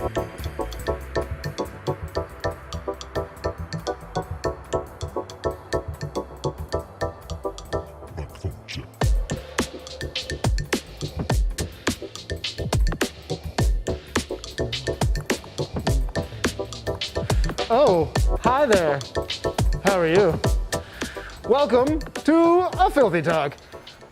Oh, hi there. How are you? Welcome to A Filthy Talk,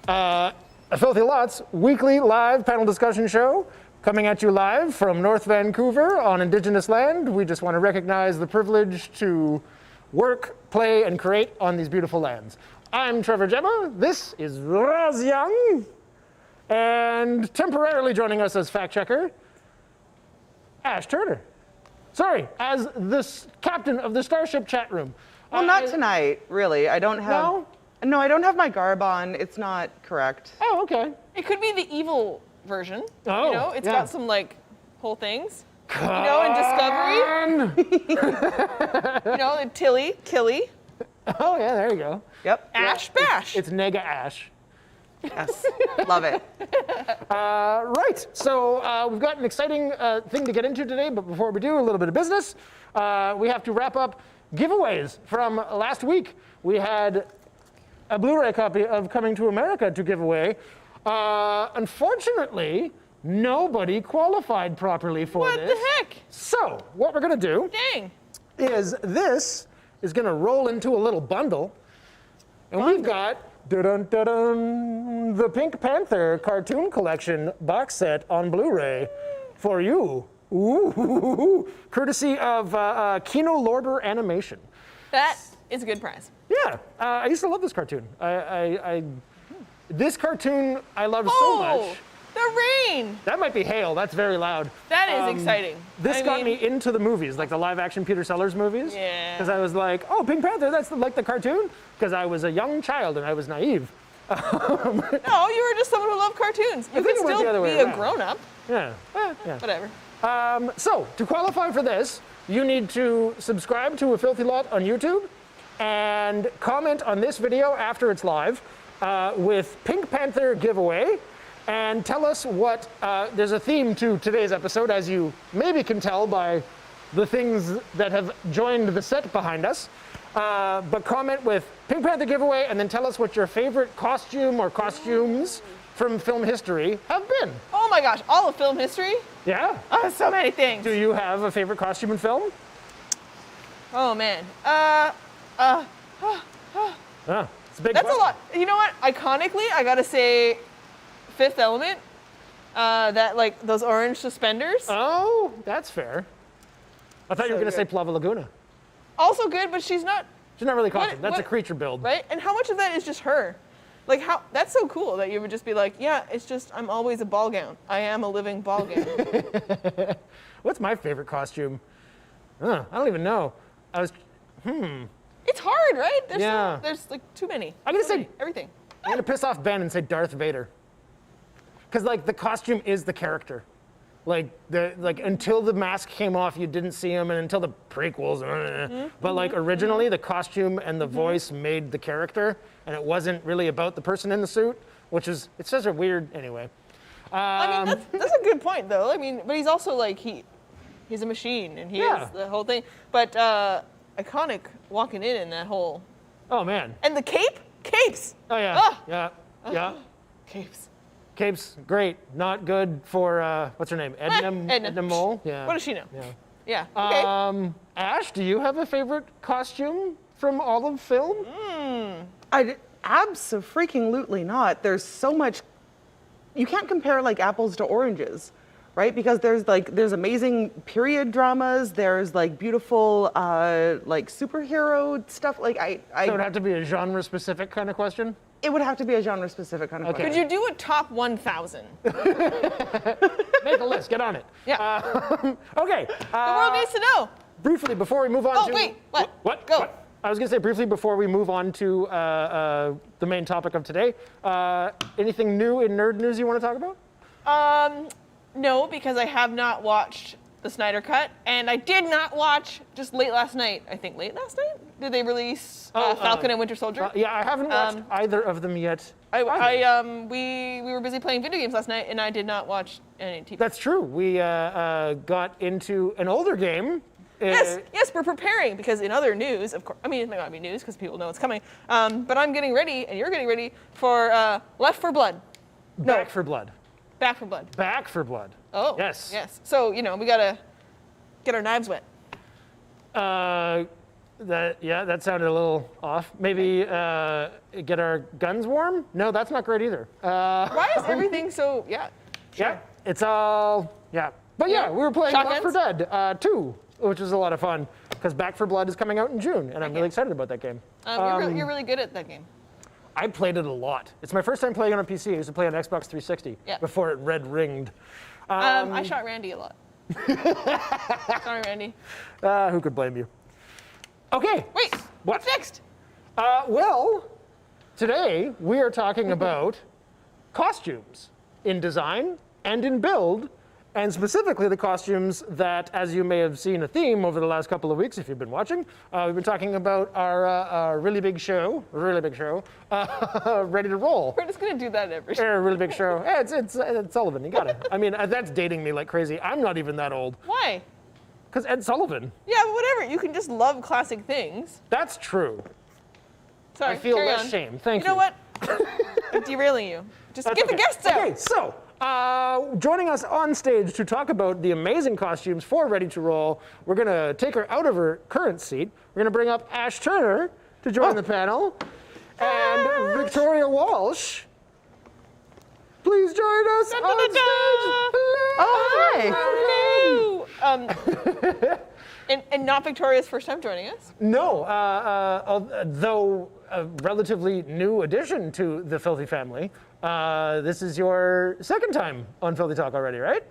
A Filthy Lot's weekly live panel discussion show, coming at you live from North Vancouver on Indigenous land. We just want to recognize the privilege to work, play, and create on these beautiful lands. I'm Trevor Gemma. This is Roz Young. And temporarily joining us as fact checker, Ash Turner. Sorry, as the captain of the Starship chat room. Well, not tonight, really. I don't have. No, I don't have my garb on. It's not correct. Oh, okay. It could be the evil version. Oh, you know, it's yeah. got some like whole things. You know, in Discovery. You know, the Tilly, Killy. Oh yeah, there you go. Yep. Ash Bash. It's Nega Ash. Yes. Love it. Right, so we've got an exciting thing to get into today, but before we do, a little bit of business. We have to wrap up giveaways from last week. We had a Blu-ray copy of Coming to America to give away. Unfortunately, nobody qualified properly for this. What the heck? So what we're gonna do Dang. is this is gonna roll into a little bundle, and we've got the Pink Panther Cartoon Collection box set on Blu-ray for you. Ooh, courtesy of Kino Lorber Animation. That is a good prize. Yeah, I used to love this cartoon. This cartoon I love so much. The rain. That might be hail. That's very loud. That is exciting. This got me into the movies, like the live-action Peter Sellers movies. Yeah. Because I was like, oh, Pink Panther, that's like the cartoon? Because I was a young child and I was naive. No, you were just someone who loved cartoons. You could still be a grown-up. Yeah. Yeah. Whatever. So, to qualify for this, you need to subscribe to A Filthy Lot on YouTube and comment on this video after it's live with Pink Panther giveaway. And tell us what, there's a theme to today's episode, as you maybe can tell by the things that have joined the set behind us. But comment with Pink Panther giveaway and then tell us what your favorite costume or costumes from film history have been. Oh my gosh, all of film history? Yeah? Oh, so many things. Do you have a favorite costume in film? Oh man. It's a big That's question. a lot. You know what? Iconically, I gotta say Fifth Element. That like those orange suspenders. Oh, that's fair. I thought you were going to say Plava Laguna. Also good, but she's not. She's not really a costume. That's a what- creature build. Right? And how much of that is just her? Like how? That's so cool that you would just be like, yeah, it's just I'm always a ball gown. I am a living ball gown. What's my favorite costume? I don't even know. It's hard, right? There's Yeah. there's like too many. I'm gonna So say- many. everything. I'm going to piss off Ben and say Darth Vader. Because like the costume is the character. Like until the mask came off, you didn't see him, and until the prequels. But like originally, the costume and the voice made the character, and it wasn't really about the person in the suit, which is it's such a weird anyway. I mean, that's a good point, though. I mean, but he's also like he's a machine, and he is the whole thing. But iconic walking in that whole. Oh man. And the capes. Oh yeah. Ah. Yeah. Capes. Cape's great. Not good for what's her name? Edna Mole. Yeah. What does she know? Yeah. Yeah. Okay. Ash, do you have a favorite costume from all of film? Abso-freaking-lutely not. There's so much. You can't compare like apples to oranges, right? Because there's amazing period dramas. There's like beautiful like superhero stuff. Like So it would have to be a genre-specific kind of question? It would have to be a genre-specific kind of Okay. question. Could you do a top 1,000? Make a list. Get on it. Yeah. Okay. The world needs to know. Briefly, before we move on Oh, to... wait. What? What? Go. What? I was going to say briefly before we move on to the main topic of today. Anything new in nerd news you want to talk about? No, because I have not watched the Snyder Cut, and I did not watch just late last night. I think late last night did they release Falcon and Winter Soldier? Yeah, I haven't watched either of them yet. We were busy playing video games last night, and I did not watch any TV. That's true. We got into an older game. Yes, we're preparing because in other news, of course, I mean, it might not be news because people know it's coming, but I'm getting ready, and you're getting ready for Left 4 Blood. Back 4 Blood. Back 4 Blood. Back 4 Blood. Oh. Yes. Yes. So, we gotta get our knives wet. That sounded a little off. Maybe get our guns warm? No, that's not great either. Why is everything so, Yeah, it's all, But yeah, we were playing Left 4 Dead 2, which is a lot of fun, because Back 4 Blood is coming out in June, and I'm really excited about that game. You're really good at that game. I played it a lot. It's my first time playing it on PC. I used to play on Xbox 360 before it red ringed. I shot Randy a lot. Sorry, Randy. Who could blame you? Okay. Wait, what's next? Well, today we are talking about costumes in design and in build, and specifically the costumes that, as you may have seen a theme over the last couple of weeks if you've been watching, we've been talking about our really big show, Ready to Roll. We're just going to do that every show. Really big show. Yeah, it's Sullivan, you got it. I mean, that's dating me like crazy. I'm not even that old. Why? Because Ed Sullivan. Yeah, but whatever. You can just love classic things. That's true. Sorry, I feel carry less on. shame. Thank you. You know what? I'm derailing you. Just get the guests out. Okay, so joining us on stage to talk about the amazing costumes for Ready to Roll, we're going to take her out of her current seat. We're going to bring up Ash Turner to join the panel. And Victoria Walsh. Please join us on stage. Oh, Hello. And not Victoria's first time joining us. No, though a relatively new addition to the Filthy family, this is your second time on Filthy Talk already, right?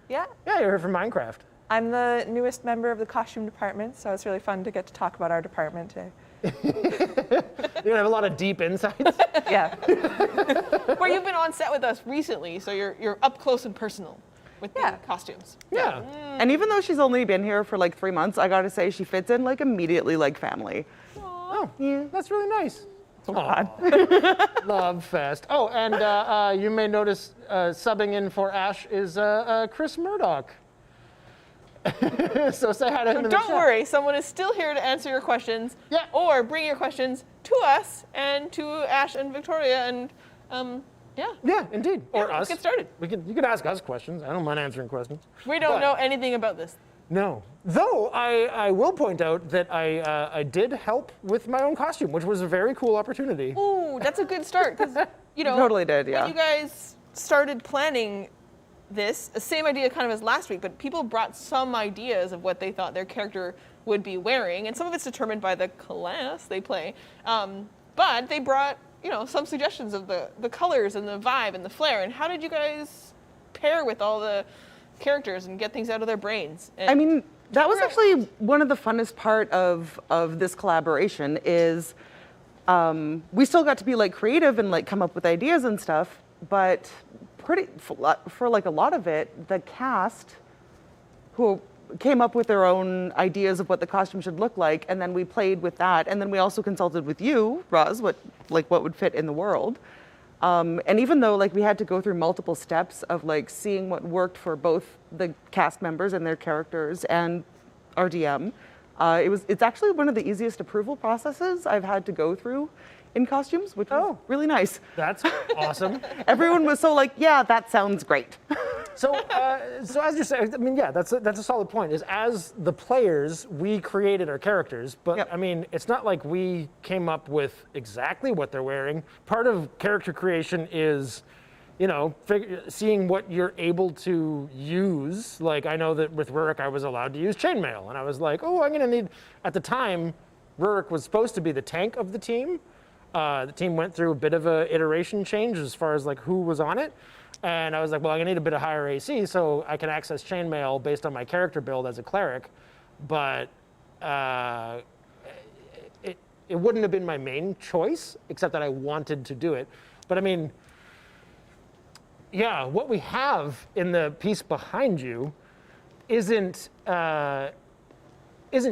Yeah. Yeah, you're here from Minecraft. I'm the newest member of the costume department, so it's really fun to get to talk about our department today. You're gonna have a lot of deep insights. Yeah. Well, you've been on set with us recently, so you're up close and personal with the costumes. Yeah. And even though she's only been here for like 3 months, I gotta say she fits in like immediately like family. Oh, yeah, that's really nice. God. Love fest. Oh, and you may notice subbing in for Ash is Chris Myrdock. So say hi to him in the Don't chat. worry, someone is still here to answer your questions. Yeah. Or bring your questions to us and to Ash and Victoria and Yeah, indeed. Or let's us. get started. You can ask us questions. I don't mind answering questions. We don't But- know anything about this. No. Though I will point out that I did help with my own costume, which was a very cool opportunity. Ooh, that's a good start because Totally did, yeah. When you guys started planning this, the same idea kind of as last week, but people brought some ideas of what they thought their character would be wearing, and some of it's determined by the class they play. But they brought some suggestions of the colors and the vibe and the flair. And how did you guys pair with all the characters and get things out of their brains? And I mean, that was actually one of the funnest part of this collaboration is we still got to be like creative and like come up with ideas and stuff, but for like a lot of it, the cast who came up with their own ideas of what the costume should look like, and then we played with that, and then we also consulted with you, Roz, what would fit in the world. And even though like we had to go through multiple steps of like seeing what worked for both the cast members and their characters and our DM, it's actually one of the easiest approval processes I've had to go through in costumes, which was really nice. That's awesome. Everyone was so like, yeah, that sounds great. So as you're saying, I mean, yeah, that's a solid point. Is as the players, we created our characters, but I mean, it's not like we came up with exactly what they're wearing. Part of character creation is, seeing what you're able to use. Like I know that with Rurik, I was allowed to use chainmail, and I was like, oh, I'm gonna need. At the time, Rurik was supposed to be the tank of the team. The team went through a bit of a iteration change as far as like who was on it. And I was like, well, I'm gonna need a bit of higher AC so I can access chainmail based on my character build as a cleric. But it wouldn't have been my main choice, except that I wanted to do it. But I mean, yeah, what we have in the piece behind you isn't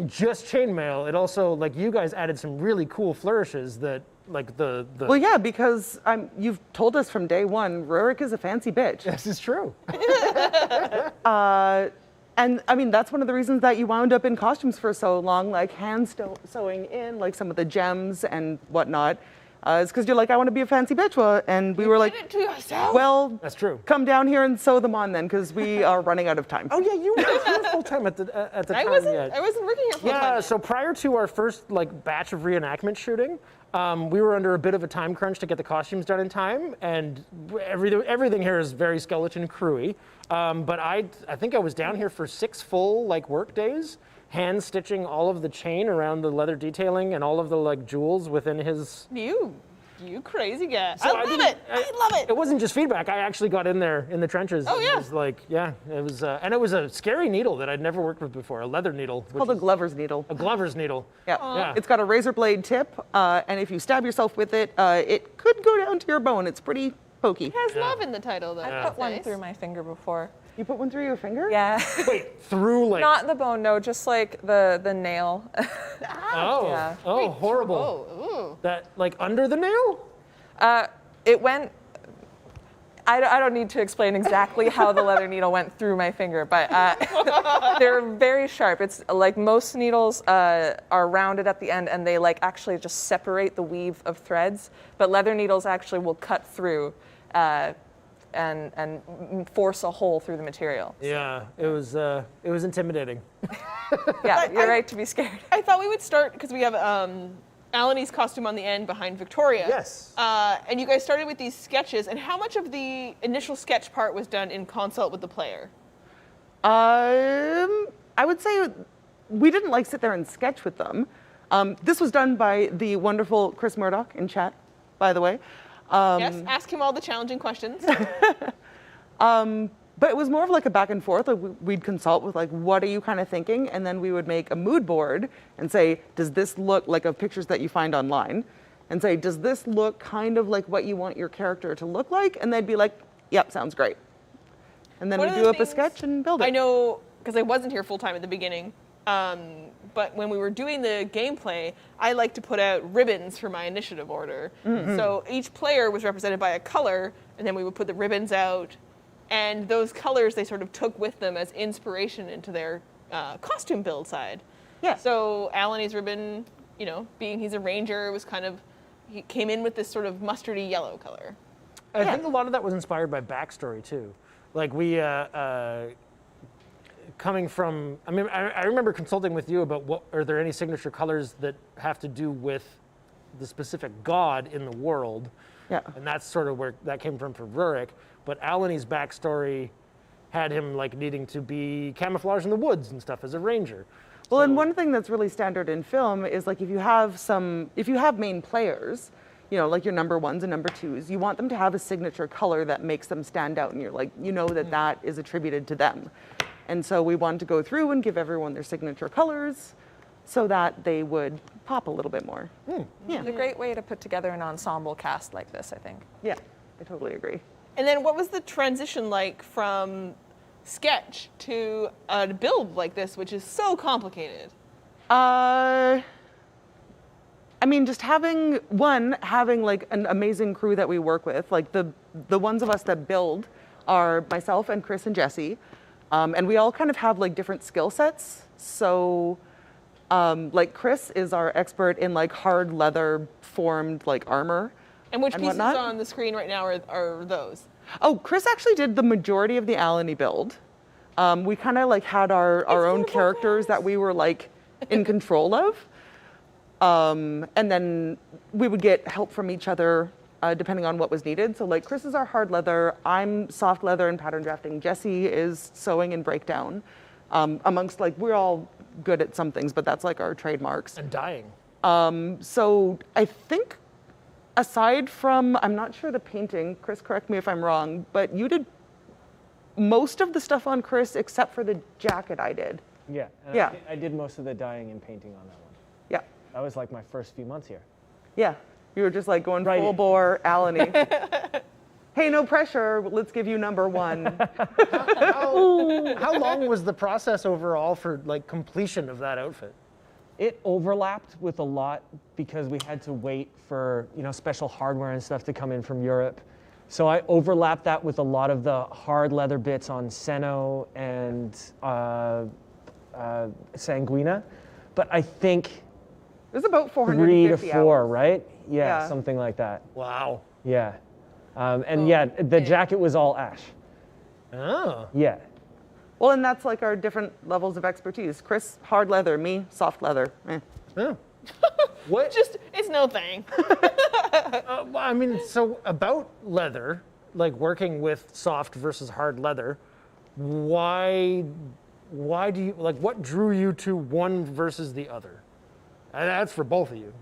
just chainmail. It also, like, you guys added some really cool flourishes that, like, the. Well, yeah, because you've told us from day one, Rurik is a fancy bitch. This is true. And I mean, that's one of the reasons that you wound up in costumes for so long, like hand sewing in like some of the gems and whatnot. It's because you're like, I want to be a fancy bitch. Well, and we were like, did it to yourself. well, That's true. come down here and sew them on then, because we are running out of time. Oh yeah, you were full time at the I time. wasn't. yet. I wasn't working here full Yeah, time. so prior to our first like batch of reenactment shooting, we were under a bit of a time crunch to get the costumes done in time, and everything here is very skeleton crewy. But I think I was down here for 6 full like work days, hand stitching all of the chain around the leather detailing and all of the like jewels within his. You crazy guy. So I love it. I love it. It wasn't just feedback. I actually got in there in the trenches. Oh, yeah. It was like, yeah, it was, and it was a scary needle that I'd never worked with before, a leather needle. It's called a Glover's needle. A Glover's needle. Yeah. Yeah. It's got a razor blade tip, and if you stab yourself with it, it could go down to your bone. It's pretty pokey. It has love in the title, though. I put one through my finger before. You put one through your finger? Yeah. Wait, through like. Not the bone, no, just like the nail. Oh, Yeah. oh, horrible. Oh, ooh. That, like, under the nail? It went. I don't need to explain exactly how the leather needle went through my finger, but they're very sharp. It's like most needles are rounded at the end, and they like actually just separate the weave of threads. But leather needles actually will cut through and force a hole through the material. Yeah, it was intimidating. Yeah, you're right to be scared. I thought we would start because we have Alani's costume on the end behind Victoria. Yes. And you guys started with these sketches. And how much of the initial sketch part was done in consult with the player? I would say we didn't like sit there and sketch with them. This was done by the wonderful Chris Myrdock in chat, by the way. Yes, ask him all the challenging questions. But it was more of like a back and forth. Like we'd consult with like, what are you kind of thinking? And then we would make a mood board and say, does this look like of pictures that you find online? And say, does this look kind of like what you want your character to look like? And they'd be like, yep, sounds great. And then One we of do the up a things sketch and build it. I know, because I wasn't here full time at the beginning, but when we were doing the gameplay, I like to put out ribbons for my initiative order. So each player was represented by a color, and then we would put the ribbons out. And those colors they sort of took with them as inspiration into their costume build side. Yeah. So Alani's ribbon, you know, being he's a ranger, was kind of, he came in with this sort of mustardy yellow color. I think a lot of that was inspired by backstory too. Like we, coming from, I mean, I remember consulting with you about what, are there any signature colors that have to do with the specific god in the world? Yeah. And that's sort of where that came from for Rurik. But Alani's backstory had him like needing to be camouflaged in the woods and stuff as a ranger. Well, and one thing that's really standard in film is like if you have main players, you know, like your number ones and number twos, you want them to have a signature color that makes them stand out, and you're like, you know that that is attributed to them. And so we wanted to go through and give everyone their signature colors so that they would pop a little bit more. Yeah. It's a great way to put together an ensemble cast like this, I think. Yeah, I totally agree. And then what was the transition like from sketch to a build like this, which is so complicated? I mean, just having like an amazing crew that we work with. Like the ones of us that build are myself and Chris and Jessie, and we all kind of have like different skill sets. So, like Chris is our expert in like hard leather formed like armor. And which pieces whatnot. on the screen right now are those? Oh, Chris actually did the majority of the Alani build. We kind of like had our own characters that we were like in control of. And then we would get help from each other depending on what was needed. So like Chris is our hard leather, I'm soft leather and pattern drafting. Jessie is sewing and breakdown. Amongst like, we're all good at some things, but that's like our trademarks. And dying. So I think aside from, I'm not sure the painting, Chris, correct me if I'm wrong, but you did most of the stuff on Chris except for the jacket I did. Yeah. And Yeah. I did most of the dyeing and painting on that one. Yeah. That was like my first few months here. Yeah. You were just like going Right. full bore Alani. hey, no pressure, let's give you number 1. How long was the process overall for like completion of that outfit? It overlapped with a lot because we had to wait for special hardware and stuff to come in from Europe. So I overlapped that with a lot of the hard leather bits on Seno and Sanguina. But I think It was about 3 to 450 4, hours. right? Yeah. Yeah, something like that. Wow. Yeah. The jacket was all Ash. Oh. Yeah. Well, and that's like our different levels of expertise. Chris, hard leather, me, soft leather. Yeah. What? It's no thing. Well, I mean, so about leather, like working with soft versus hard leather, why do you, like, what drew you to one versus the other? And that's for both of you.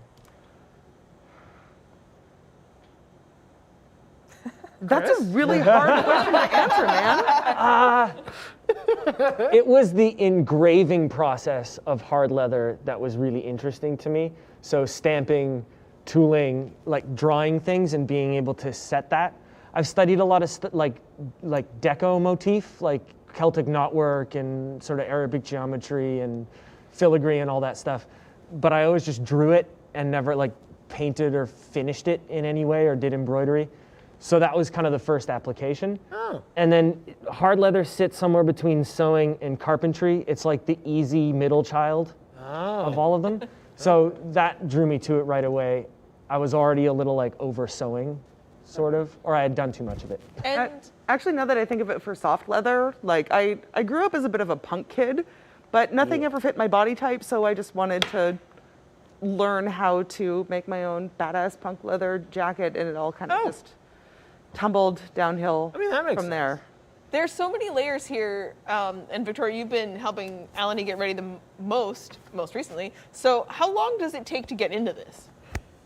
That's a really hard question to answer, man. It was the engraving process of hard leather that was really interesting to me. So stamping, tooling, like drawing things and being able to set that. I've studied a lot of like deco motif, like Celtic knotwork and sort of Arabic geometry and filigree and all that stuff. But I always just drew it and never like painted or finished it in any way or did embroidery. So that was kind of the first application. Oh. And then hard leather sits somewhere between sewing and carpentry. It's like the easy middle child of all of them. So that drew me to it right away. I was already a little like over sewing, sort of, or I had done too much of it. And Actually, now that I think of it for soft leather, like I grew up as a bit of a punk kid, but nothing ever fit my body type, so I just wanted to learn how to make my own badass punk leather jacket, and it all kind of just tumbled downhill I mean, that makes from sense. there. there's so many layers here, and Victoria, you've been helping Alani get ready the most recently. So how long does it take to get into this?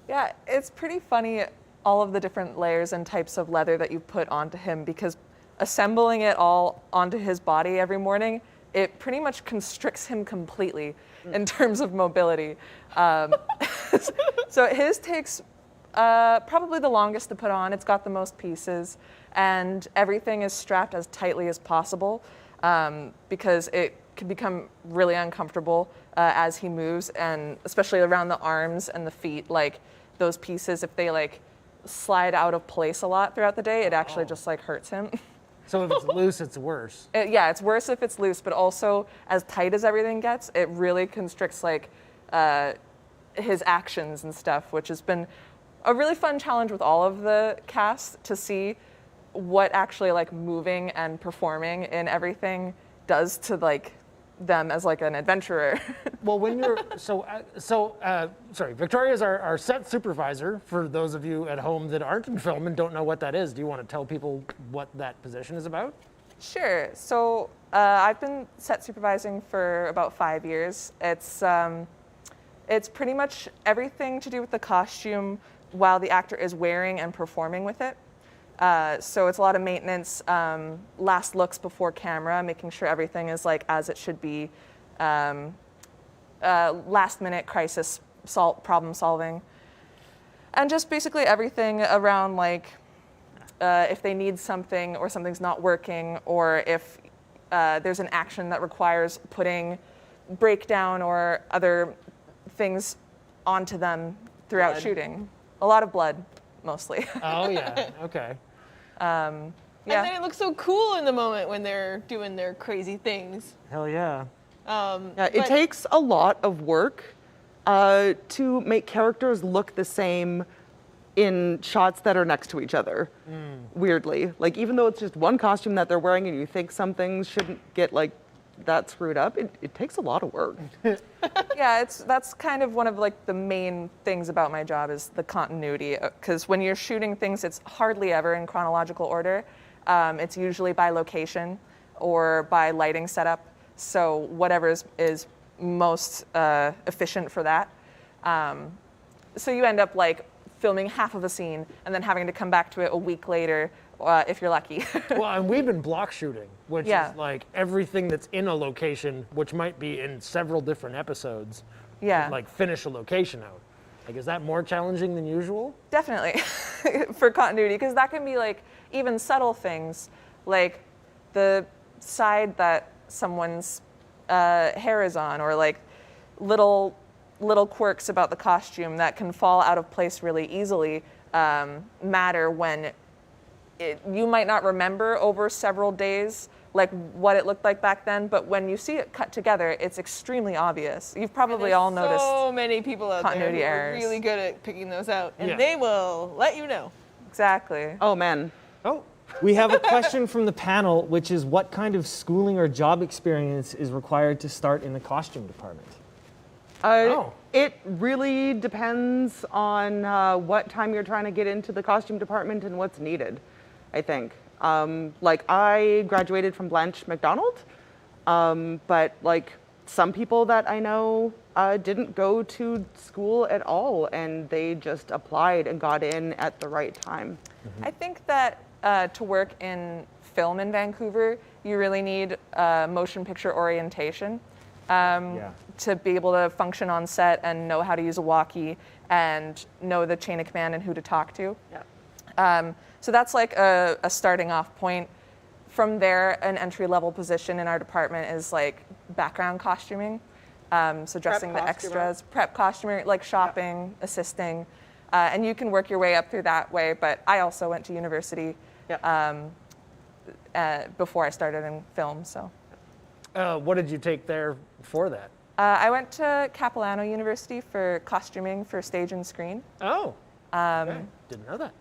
Yeah, it's pretty funny, all of the different layers and types of leather that you put onto him, because assembling it all onto his body every morning, it pretty much constricts him completely in terms of mobility. So his takes probably the longest to put on. It's got the most pieces, and everything is strapped as tightly as possible because it can become really uncomfortable as he moves, and especially around the arms and the feet. Like those pieces, if they like slide out of place a lot throughout the day, it actually just like hurts him. So if it's loose, it's worse. Yeah, it's worse if it's loose, but also as tight as everything gets, it really constricts like his actions and stuff, which has been a really fun challenge with all of the cast to see what actually like moving and performing in everything does to like them as like an adventurer. Well, when you're sorry, Victoria is our set supervisor. For those of you at home that aren't in film and don't know what that is, do you want to tell people what that position is about? Sure. So I've been set supervising for about 5 years. It's pretty much everything to do with the costume while the actor is wearing and performing with it. So it's a lot of maintenance, last looks before camera, making sure everything is like as it should be, last minute crisis problem solving, and just basically everything around like if they need something or something's not working, or if there's an action that requires putting breakdown or other things onto them throughout shooting. A lot of blood, mostly. Oh yeah, okay. Yeah. And then it looks so cool in the moment when they're doing their crazy things. Hell yeah. Yeah, it takes a lot of work to make characters look the same in shots that are next to each other, weirdly. Like, even though it's just one costume that they're wearing and you think some things shouldn't get, like, that screwed up, it takes a lot of work. Yeah, that's kind of one of like the main things about my job is the continuity, because when you're shooting things, it's hardly ever in chronological order. It's usually by location or by lighting setup. So whatever is most efficient for that. So you end up like filming half of a scene and then having to come back to it a week later if you're lucky. Well, and we've been block shooting, which Yeah. is like everything that's in a location, which might be in several different episodes. Yeah. Like finish a location out. Like, is that more challenging than usual? Definitely, for continuity, because that can be like even subtle things like the side that someone's hair is on, or like little quirks about the costume that can fall out of place really easily matter when you might not remember over several days like what it looked like back then, but when you see it cut together, it's extremely obvious. You've probably all noticed so many people out there continuity who are errors. really good at picking those out, and Yeah. they will let you know. Exactly. Oh man. Oh, We have a question from the panel, which is what kind of schooling or job experience is required to start in the costume department? It really depends on what time you're trying to get into the costume department and what's needed, I think. Like I graduated from Blanche McDonald, but like some people that I know didn't go to school at all and they just applied and got in at the right time. I think that to work in film in Vancouver, you really need motion picture orientation to be able to function on set and know how to use a walkie and know the chain of command and who to talk to. Yeah. So that's like a starting off point. From there, an entry-level position in our department is like background costuming. So dressing the costumer. extras, prep costumer, like shopping, assisting. And you can work your way up through that way, but I also went to university before I started in film, so. what did you take there for that? I went to Capilano University for costuming for stage and screen. Oh, okay. Didn't know that.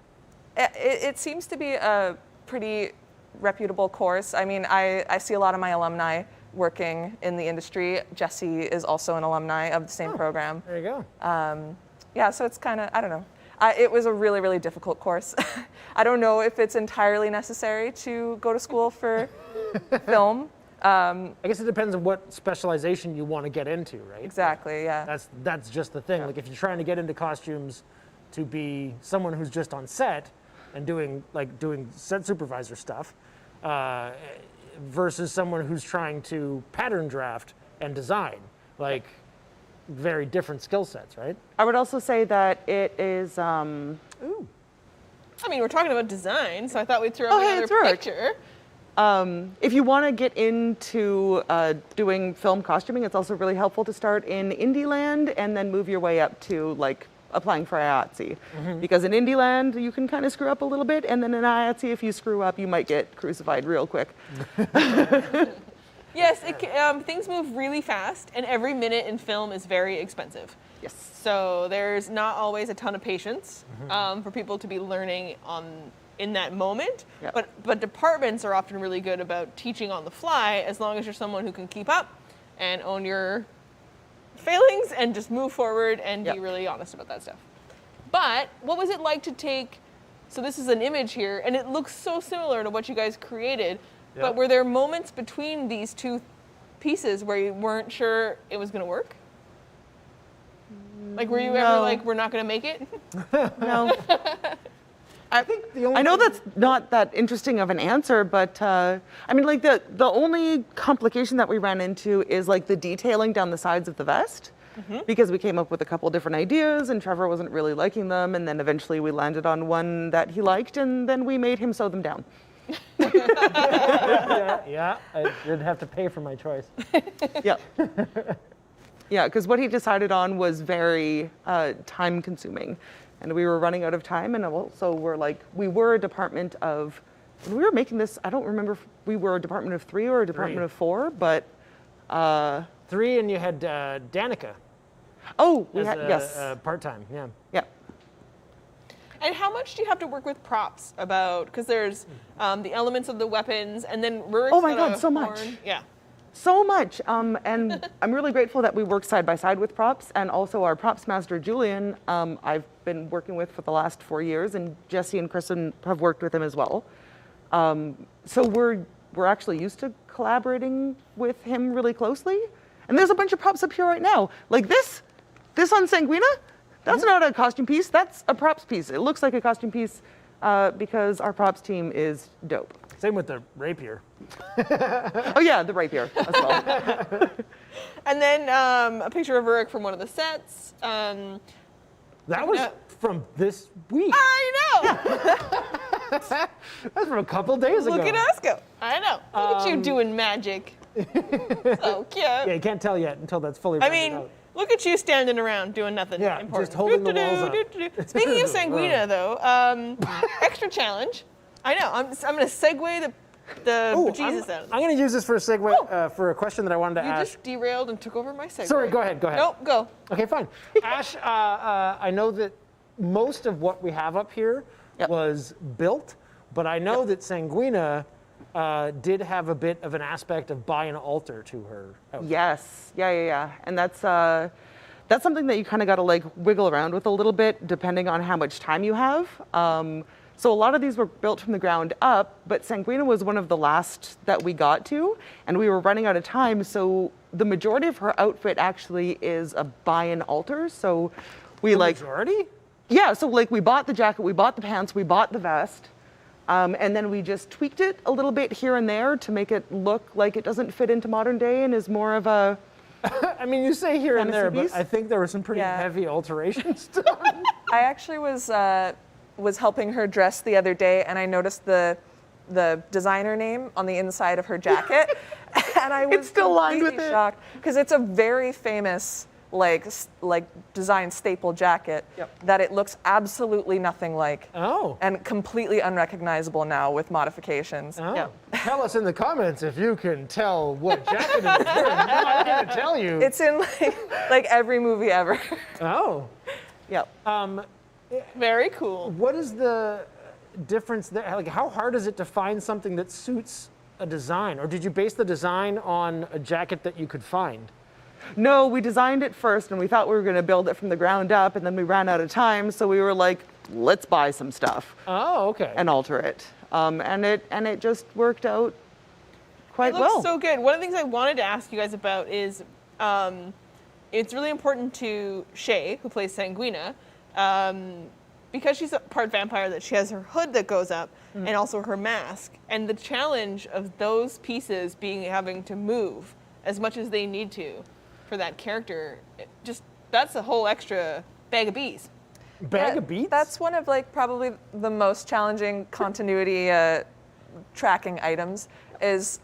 It seems to be a pretty reputable course. I mean, I see a lot of my alumni working in the industry. Jessie is also an alumni of the same program. There you go. Yeah, so it's kind of, I don't know. It was a really, really difficult course. I don't know if it's entirely necessary to go to school for film. I guess it depends on what specialization you want to get into, right? Exactly, yeah. That's just the thing. Like if you're trying to get into costumes to be someone who's just on set and doing set supervisor stuff, versus someone who's trying to pattern draft and design, like very different skill sets, right? I would also say that it is. I mean, we're talking about design, so I thought we'd throw Oh, up hey, another it's Rourke. picture. If you want to get into doing film costuming, it's also really helpful to start in Indieland and then move your way up to like applying for IATSE. Because in Indieland, you can kind of screw up a little bit, and then in IATSE, if you screw up, you might get crucified real quick. Yes, things move really fast, and every minute in film is very expensive. Yes. So there's not always a ton of patience for people to be learning in that moment. Yep. But departments are often really good about teaching on the fly, as long as you're someone who can keep up and own your failings and just move forward and Yep. be really honest about that stuff. But what was it like to take? So this is an image here, and it looks so similar to what you guys created. Yep. But were there moments between these two pieces where you weren't sure it was going to work? Like, were you ever No. like, we're not going to make it? No. I think the only I know that's not that interesting of an answer, but I mean, like the only complication that we ran into is like the detailing down the sides of the vest, because we came up with a couple different ideas and Trevor wasn't really liking them, and then eventually we landed on one that he liked, and then we made him sew them down. Yeah, I did have to pay for my choice. Yeah. Yeah, because what he decided on was very time consuming. And we were running out of time, and also we were a department of, when we were making this, I don't remember if we were a department of 3 or a department of 4, but. 3, and you had Danica Oh, we as had, yes. part-time, yeah. Yeah. And how much do you have to work with props about? Because there's the elements of the weapons, and then Rurik's Oh my got God, a so much. horn. Yeah. So much, and I'm really grateful that we work side by side with props, and also our props master, Julian, I've been working with for the last 4 years, and Jessie and Kristen have worked with him as well. So we're actually used to collaborating with him really closely. And there's a bunch of props up here right now. Like this on Sanguina, that's not a costume piece, that's a props piece. It looks like a costume piece because our props team is dope. Same with the rapier. Oh yeah, the rapier as well. And then a picture of Rurik from one of the sets. That was from this week. I know! That's from a couple days ago. Look at us go. I know. Look at you doing magic. So cute. Yeah, you can't tell yet until that's fully I rendered mean, out. look at you standing around doing nothing Yeah, important. just holding the walls up. Speaking of Sanguina, though, extra challenge. I know. I'm going to segue the Ooh, bejesus out of I'm going to use this for a segue for a question that I wanted to You ask. just derailed and took over my segue. Sorry, go ahead. Nope, go. Okay, fine. Ash, I know that most of what we have up here was built, but I know that Sanguina did have a bit of an aspect of buy an altar to her outfit. Yes, yeah. And that's something that you kind of got to like wiggle around with a little bit, depending on how much time you have. So a lot of these were built from the ground up, but Sanguina was one of the last that we got to, and we were running out of time. So the majority of her outfit actually is a buy an altar. So we Majority? Yeah, so like we bought the jacket, we bought the pants, we bought the vest, and then we just tweaked it a little bit here and there to make it look like it doesn't fit into modern day and is more of a... I mean, you say here and Fantasy there, but piece? I think there were some pretty Yeah. heavy alterations done. I actually was helping her dress the other day, and I noticed the designer name on the inside of her jacket, and I was It's still lined with completely it. shocked because it's a very famous like design staple jacket that it looks absolutely nothing like. Oh. And completely unrecognizable now with modifications. Oh. Yeah. Tell us in the comments if you can tell what jacket it is. I'm not going to tell you. It's in like every movie ever. Oh. Yep. Very cool. What is the difference there? Like, how hard is it to find something that suits a design? Or did you base the design on a jacket that you could find? No, we designed it first, and we thought we were going to build it from the ground up, and then we ran out of time, so we were like, let's buy some stuff Oh, okay. and alter it. And it just worked out quite It looks well. so good. One of the things I wanted to ask you guys about is it's really important to Shay, who plays Sanguina, because she's a part vampire, that she has her hood that goes up and also her mask. And the challenge of those pieces having to move as much as they need to for that character, that's a whole extra bag of bees. Bag of beats? That's one of like probably the most challenging continuity tracking items is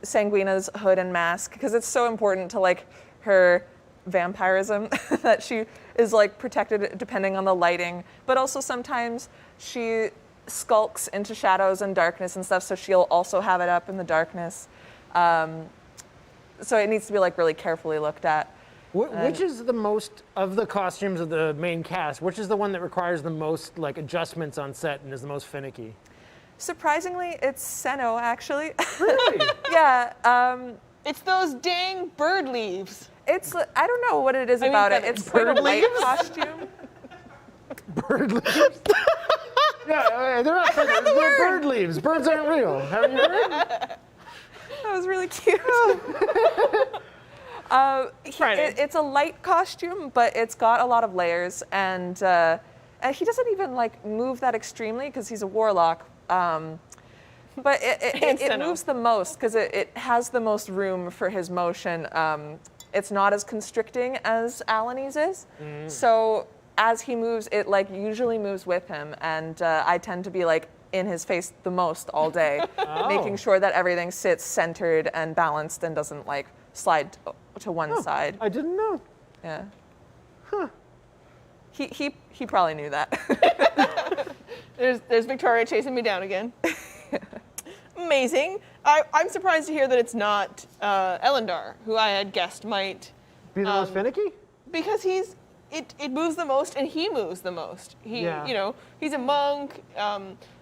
Sanguina's hood and mask, because it's so important to like her vampirism that she is like protected depending on the lighting, but also sometimes she skulks into shadows and darkness and stuff, so she'll also have it up in the darkness. So it needs to be like really carefully looked at. Which is the most of the costumes of the main cast? Which is the one that requires the most like adjustments on set and is the most finicky? Surprisingly, it's Seno actually. Really? Yeah. It's those dang bird leaves. I don't know what it is mean, about it. feathers. It's like a Bird light leaves? costume. Bird leaves? Yeah, they're not feathers, they're bird leaves. Birds aren't real. Have you heard? That was really cute. Friday. It's a light costume, but it's got a lot of layers, and he doesn't even like move that extremely because he's a warlock. But it Seno. moves the most because it has the most room for his motion. It's not as constricting as Alanis is. So as he moves, it like usually moves with him, and I tend to be like in his face the most all day, making sure that everything sits centered and balanced and doesn't like slide to one side. I didn't know. Yeah. Huh. He probably knew that. There's Victoria chasing me down again. Amazing. I'm surprised to hear that it's not Elendar, who I had guessed might, Be the most finicky? because it moves the most and he moves the most. Yeah. He's a monk.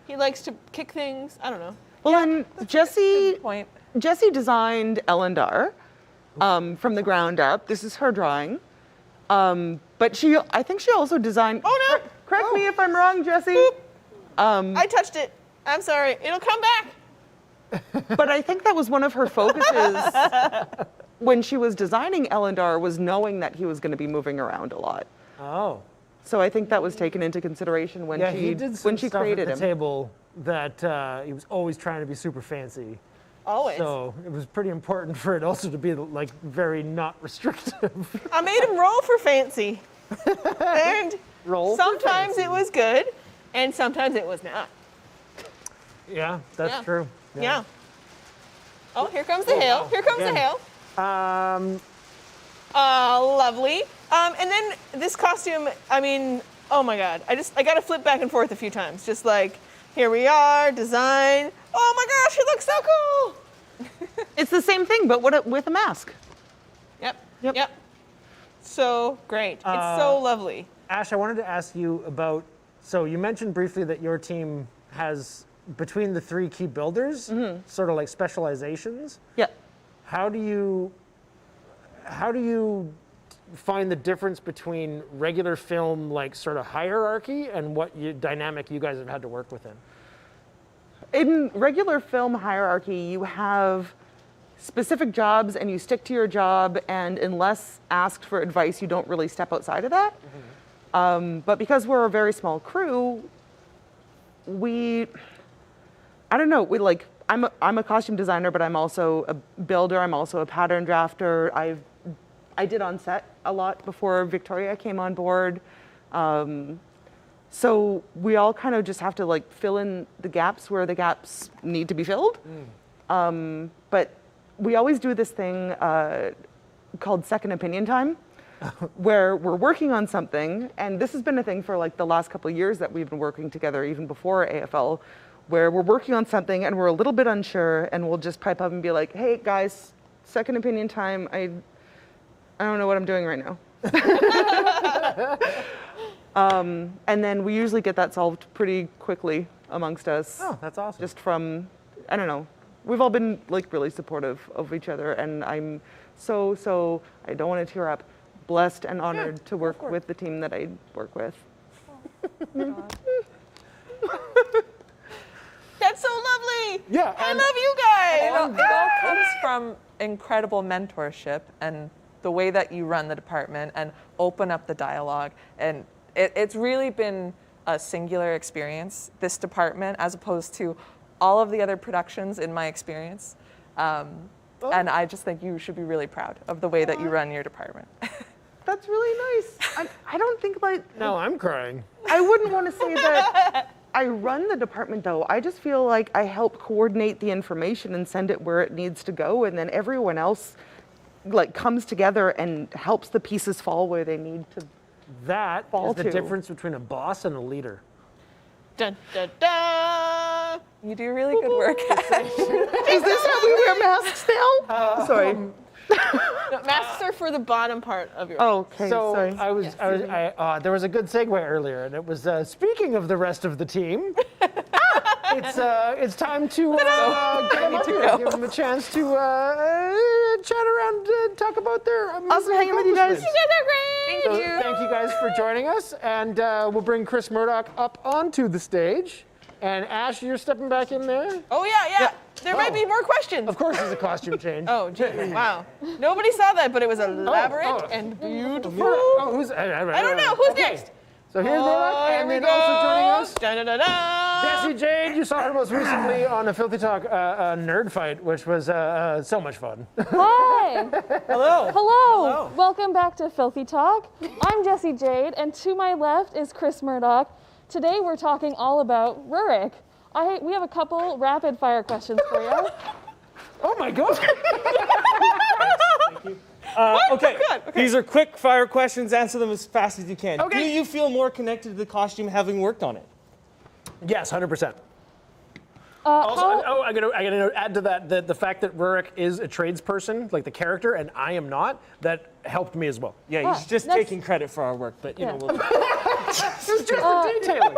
He likes to kick things. I don't know. Well, and Jessie Point. designed Elendar from the ground up. This is her drawing. But I think she also designed. Oh, no. Correct me if I'm wrong, Jessie. Boop. I touched it. I'm sorry. It'll come back. But I think that was one of her focuses when she was designing Elendar, was knowing that he was going to be moving around a lot. Oh. So I think that was taken into consideration when Yeah, he did some when she stuff created at the him. table that he was always trying to be super fancy. Always. So it was pretty important for it also to be like very not restrictive. I made him roll for fancy. And Roll for sometimes fancy. it was good. and sometimes it was not. Yeah, that's Yeah. true. Yeah. Oh, here comes the hail. wow. Here comes the Again. hail. Lovely. And then this costume, I mean, oh my God. I got to flip back and forth a few times. Just like, here we are, design. Oh my gosh, it looks so cool. It's the same thing, but with a mask. Yep. So great. It's so lovely. Ash, I wanted to ask you about, so you mentioned briefly that your team has, between the 3 key builders, sort of like specializations. Yeah. How do you find the difference between regular film, like sort of hierarchy, and what dynamic you guys have had to work within? In regular film hierarchy, you have specific jobs and you stick to your job, and unless asked for advice, you don't really step outside of that. But because we're a very small crew, I don't know, I'm a costume designer, but I'm also a builder, I'm also a pattern drafter. I did on set a lot before Victoria came on board. So we all kind of just have to like fill in the gaps where the gaps need to be filled. But we always do this thing called second opinion time, where we're working on something, and this has been a thing for like the last couple of years that we've been working together, even before AFL, where we're working on something and we're a little bit unsure, and we'll just pipe up and be like, hey guys, second opinion time, I don't know what I'm doing right now. And then we usually get that solved pretty quickly amongst us. Oh, that's awesome. Just from, I don't know, we've all been like really supportive of each other, and I'm so, I don't want to tear up, blessed and honored to work with the team that I work with. That's so lovely. Yeah, I and- love you guys. It all comes from incredible mentorship and the way that you run the department and open up the dialogue. And it's really been a singular experience, this department, as opposed to all of the other productions in my experience. And I just think you should be really proud of the way that you run your department. That's really nice. I don't think No, I'm crying. I wouldn't want to say that I run the department though. I just feel like I help coordinate the information and send it where it needs to go, and then everyone else like comes together and helps the pieces fall where they need to. That Fall is the to. difference between a boss and a leader. Dun, dun, dun. You do really good work. Is this how we wear masks now? Sorry. No, masks are for the bottom part of your. Oh, okay. So sorry. there was a good segue earlier, and it was speaking of the rest of the team. It's time to get them up here, give them a chance to chat around and talk about their amazing Awesome hanging with you guys. You guys are great. So thank you guys for joining us, and we'll bring Chris Myrdock up onto the stage. And Ash, you're stepping back in there. Oh yeah. There might be more questions. Of course, it's a costume change. Oh, gee, wow. Nobody saw that, but it was elaborate and beautiful. I don't know. Who's next? So here's Myrdock, Here and we then go. also joining us, Da-da-da-da. Jessie Jade. You saw her most recently on a Filthy Talk nerd fight, which was so much fun. Hi. Hello. Hello. Welcome back to Filthy Talk. I'm Jessie Jade, and to my left is Chris Myrdock. Today we're talking all about Rurik. We have a couple rapid fire questions for you. Oh my God. Okay. Good, okay. These are quick fire questions. Answer them as fast as you can. Okay. Do you feel more connected to the costume having worked on it? Yes, 100%. How, I gotta add to that the fact that Rurik is a tradesperson, like the character, and I am not. That helped me as well. Yeah, Ah, he's just that's- taking credit for our work, but you Yeah. know, we'll, It's just the detailing.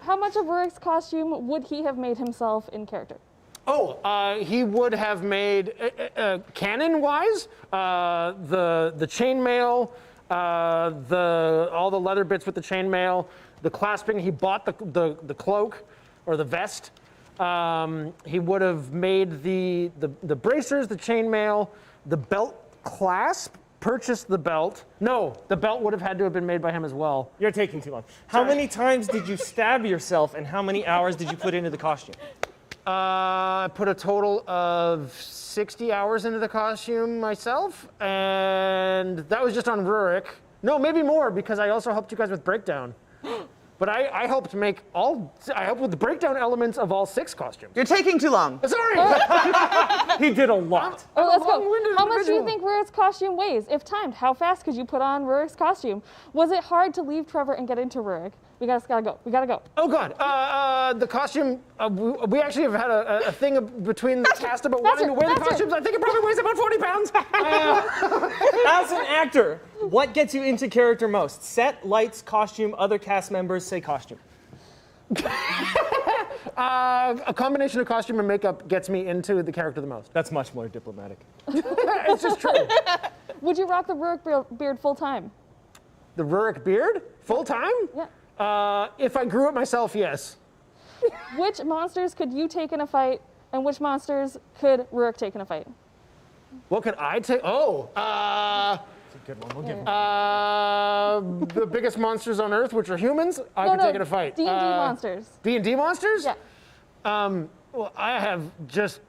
how much of Rurik's costume would he have made himself in character? He would have made canon-wise the chainmail, all the leather bits with the chainmail, the clasping. He bought the cloak or the vest. He would have made the bracers, the chainmail, the belt clasp. Purchased the belt. No, the belt would have had to have been made by him as well. you're taking too long. How many times did you stab yourself, and how many hours did you put into the costume? I put a total of 60 hours into the costume myself, and that was just on Rurik. No, maybe more, because I also helped you guys with Breakdown. but I helped make I helped with the breakdown elements of all 6 costumes. You're taking too long. Sorry. He did a lot. Oh, let's go. long-winded How much do you individual. think Rurik's costume weighs? If timed, how fast could you put on Rurik's costume? Was it hard to leave Trevor and get into Rurik? We gotta go. We gotta go. Oh God, the costume. We actually have had a thing between the cast about wanting to wear the faster. costumes. I think it probably weighs about 40 pounds. As an actor, what gets you into character most? Set, lights, costume, other cast members, say costume. A combination of costume and makeup gets me into the character the most. That's much more diplomatic. It's just true. Would you rock the Rurik beard full time? The Rurik beard, full time? Yeah. If I grew it myself, yes. Which monsters could you take in a fight, and which monsters could Rurik take in a fight? What could I take? Oh, Good one, we'll give him. the biggest monsters on Earth, which are humans, I No, could no, take in a fight. D&D monsters. D&D monsters? Yeah. Well, I have just,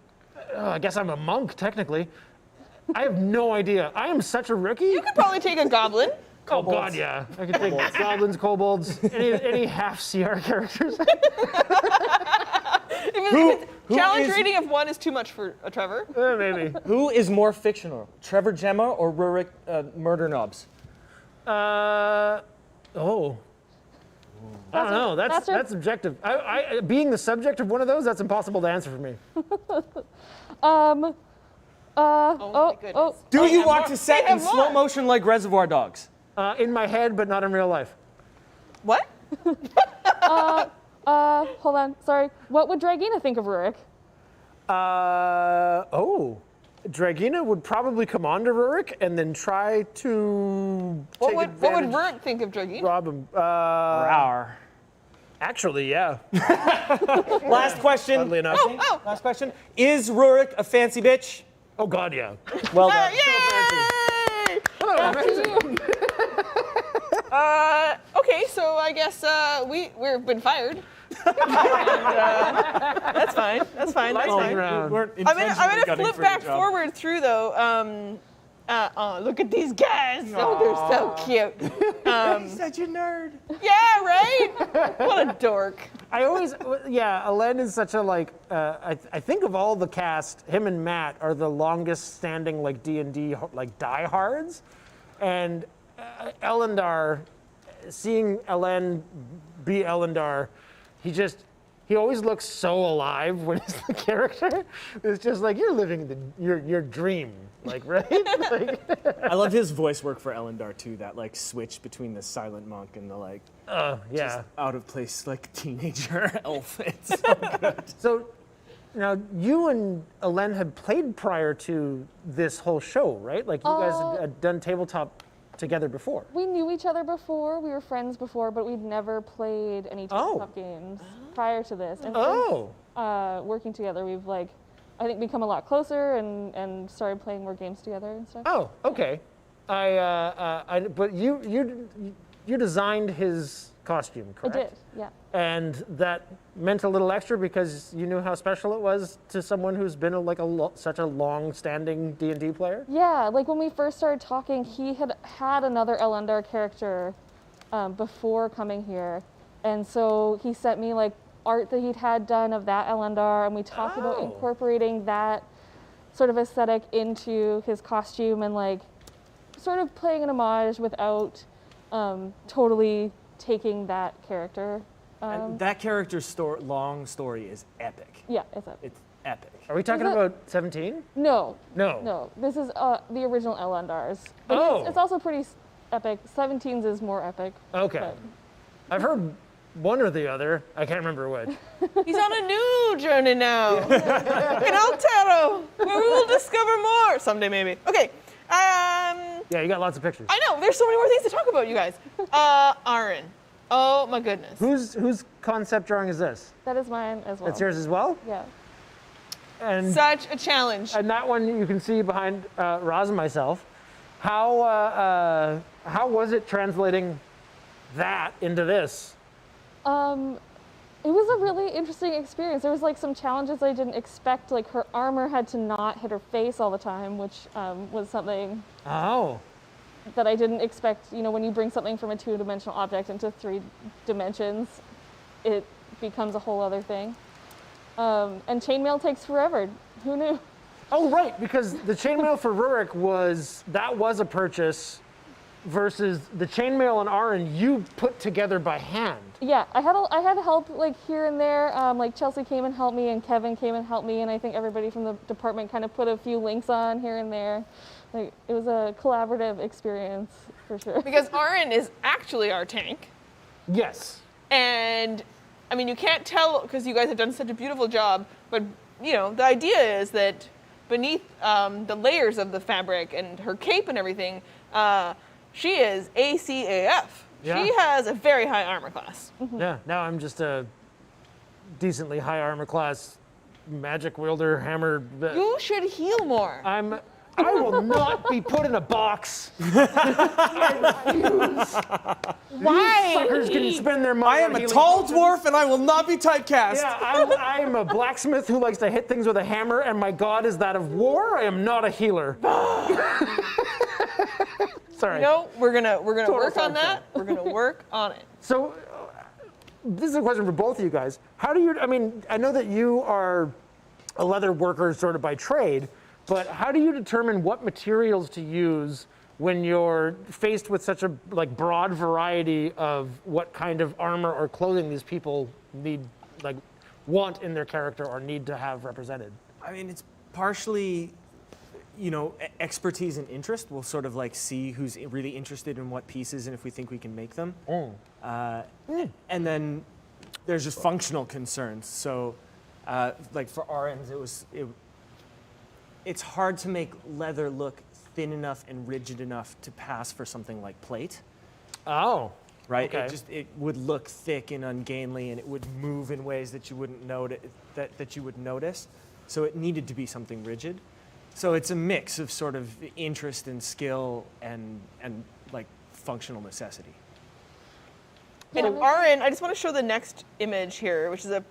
I guess I'm a monk, technically. I have no idea. I am such a rookie. You could probably take a goblin. Oh, God, yeah. I could take goblins, kobolds, any half CR characters. Challenge is- rating of 1 is too much for a Trevor. Maybe. Who is more fictional, Trevor Gemma or Rurik Murder Knobs? I don't know. that's your- That's subjective. Being the subject of one of those, that's impossible to answer for me. Oh my goodness. Do you want to set They in have slow more. motion like Reservoir Dogs? In my head, but not in real life. What? Hold on. Sorry. What would Dragina think of Rurik? Dragina would probably come on to Rurik and then try to What take would advantage, Rurik think of Dragina? rob him. Rawr. Actually, yeah. Last question. Oddly enough. Oh, Last question. Is Rurik a fancy bitch? Oh God, yeah. Well done. yay! Oh, amazing. Okay, so I guess we've been fired. That's fine. That's fine. That's Lightning fine. round. Weren't I'm gonna intentionally gunning flip for your back job. forward through though. Look at these guys. Oh, they're so cute. Such a nerd. Yeah, right? What a dork. Alen is such a I think of all the cast, him and Matt are the longest standing like D&D like diehards, and Elendar, seeing Elen be Elendar, he always looks so alive when he's the character. It's just like you're living your dream, like right. Like, I love his voice work for Elendar too. That like switch between the silent monk and the like yeah. out of place like teenager elf. It's so good. So now you and Elen had played prior to this whole show, right? Like you guys had done tabletop together before. We knew each other before. We were friends before, but we'd never played any tabletop games prior to this. And since working together, we've I think become a lot closer and started playing more games together and stuff. Oh, okay. But you designed his costume, I correct? did, yeah. And that meant a little extra because you knew how special it was to someone who's been such a long-standing D&D player. Yeah, like when we first started talking, he had another Elendar character before coming here, and so he sent me art that he'd had done of that Elendar, and we talked about incorporating that sort of aesthetic into his costume and sort of playing an homage without totally taking that character. And that character's long story is epic. Yeah, it's up. It's epic. Are we talking Is it- about 17? No. No. No, this is the original Elendars. But Oh. it's also pretty epic. 17's is more epic. Okay. but- I've heard one or the other. I can't remember which. He's on a new journey now. In Altero, where we will discover more. Someday, maybe. Okay. Yeah, you got lots of pictures. I know. There's so many more things to talk about, you guys. Aaron. Oh my goodness. Whose concept drawing is this? That is mine as well. It's yours as well? Yeah. And Such a challenge. and that one you can see behind Roz and myself. How was it translating that into this? It was a really interesting experience. There was some challenges I didn't expect. Her armor had to not hit her face all the time, which was something. Oh. that I didn't expect. When you bring something from a 2-dimensional object into 3 dimensions, it becomes a whole other thing. And chainmail takes forever. Who knew? Oh, right, because the chainmail for Rurik was a purchase versus the chainmail and Aaron you put together by hand. Yeah, I had help like here and there. Like Chelsea came and helped me, and Kevin came and helped me, and I think everybody from the department kind of put a few links on here and there. Like it was a collaborative experience for sure. Because Aaron is actually our tank. Yes. And I mean, you can't tell because you guys have done such a beautiful job, but the idea is that beneath the layers of the fabric and her cape and everything, she is ACAF. Yeah. She has a very high armor class. Yeah, now I'm just a decently high armor class magic wielder hammer. You should heal more. I will not be put in a box. Why? Suckers can spend their money. I am on a healing tall potions. dwarf and I will not be typecast. Yeah, I'm a blacksmith who likes to hit things with a hammer, and my god is that of war. I am not a healer. Sorry. We're gonna work on sidetrack. that. We're gonna work on it. So, this is a question for both of you guys. How do you? I mean, I know that you are a leather worker sort of by trade, but how do you determine what materials to use when you're faced with such a broad variety of what kind of armor or clothing these people want in their character or need to have represented? I mean, it's partially, expertise and interest. We'll sort of see who's really interested in what pieces and if we think we can make them. And then there's just functional concerns. So, for RNs, it's hard to make leather look thin enough and rigid enough to pass for something like plate. Oh. Right? Okay. It would look thick and ungainly, and it would move in ways that you wouldn't notice. So it needed to be something rigid. So it's a mix of sort of interest and skill and functional necessity. And Aaron, I just want to show the next image here, which is a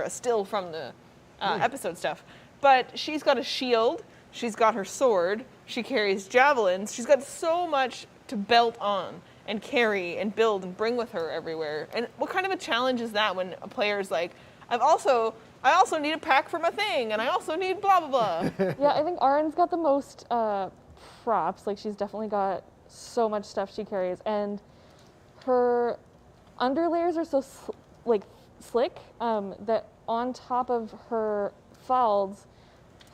still from the episode stuff. But she's got a shield, she's got her sword, she carries javelins, she's got so much to belt on and carry and build and bring with her everywhere. And what kind of a challenge is that when a player's like, I also need a pack for my thing, and I also need blah, blah, blah. Yeah, I think Aaron's got the most props. Like, she's definitely got so much stuff she carries. And her underlayers are so, slick that on top of her folds,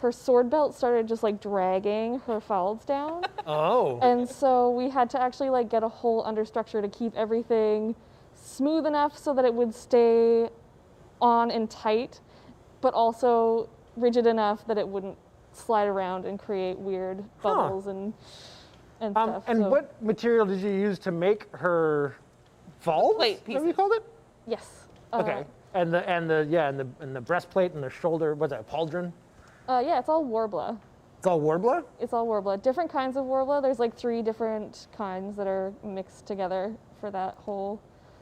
her sword belt started just, dragging her folds down. Oh. And so we had to actually, get a whole understructure to keep everything smooth enough so that it would stay on and tight, but also rigid enough that it wouldn't slide around and create weird bubbles and stuff. And so, what material did you use to make her folds? Plate Is that what you pieces. called it? yes. Okay. And the breastplate and the shoulder, what's that, pauldron? Yeah, it's all Warbler. It's all Warbler? It's all Warbler. Different kinds of Warbler. There's 3 different kinds that are mixed together for that whole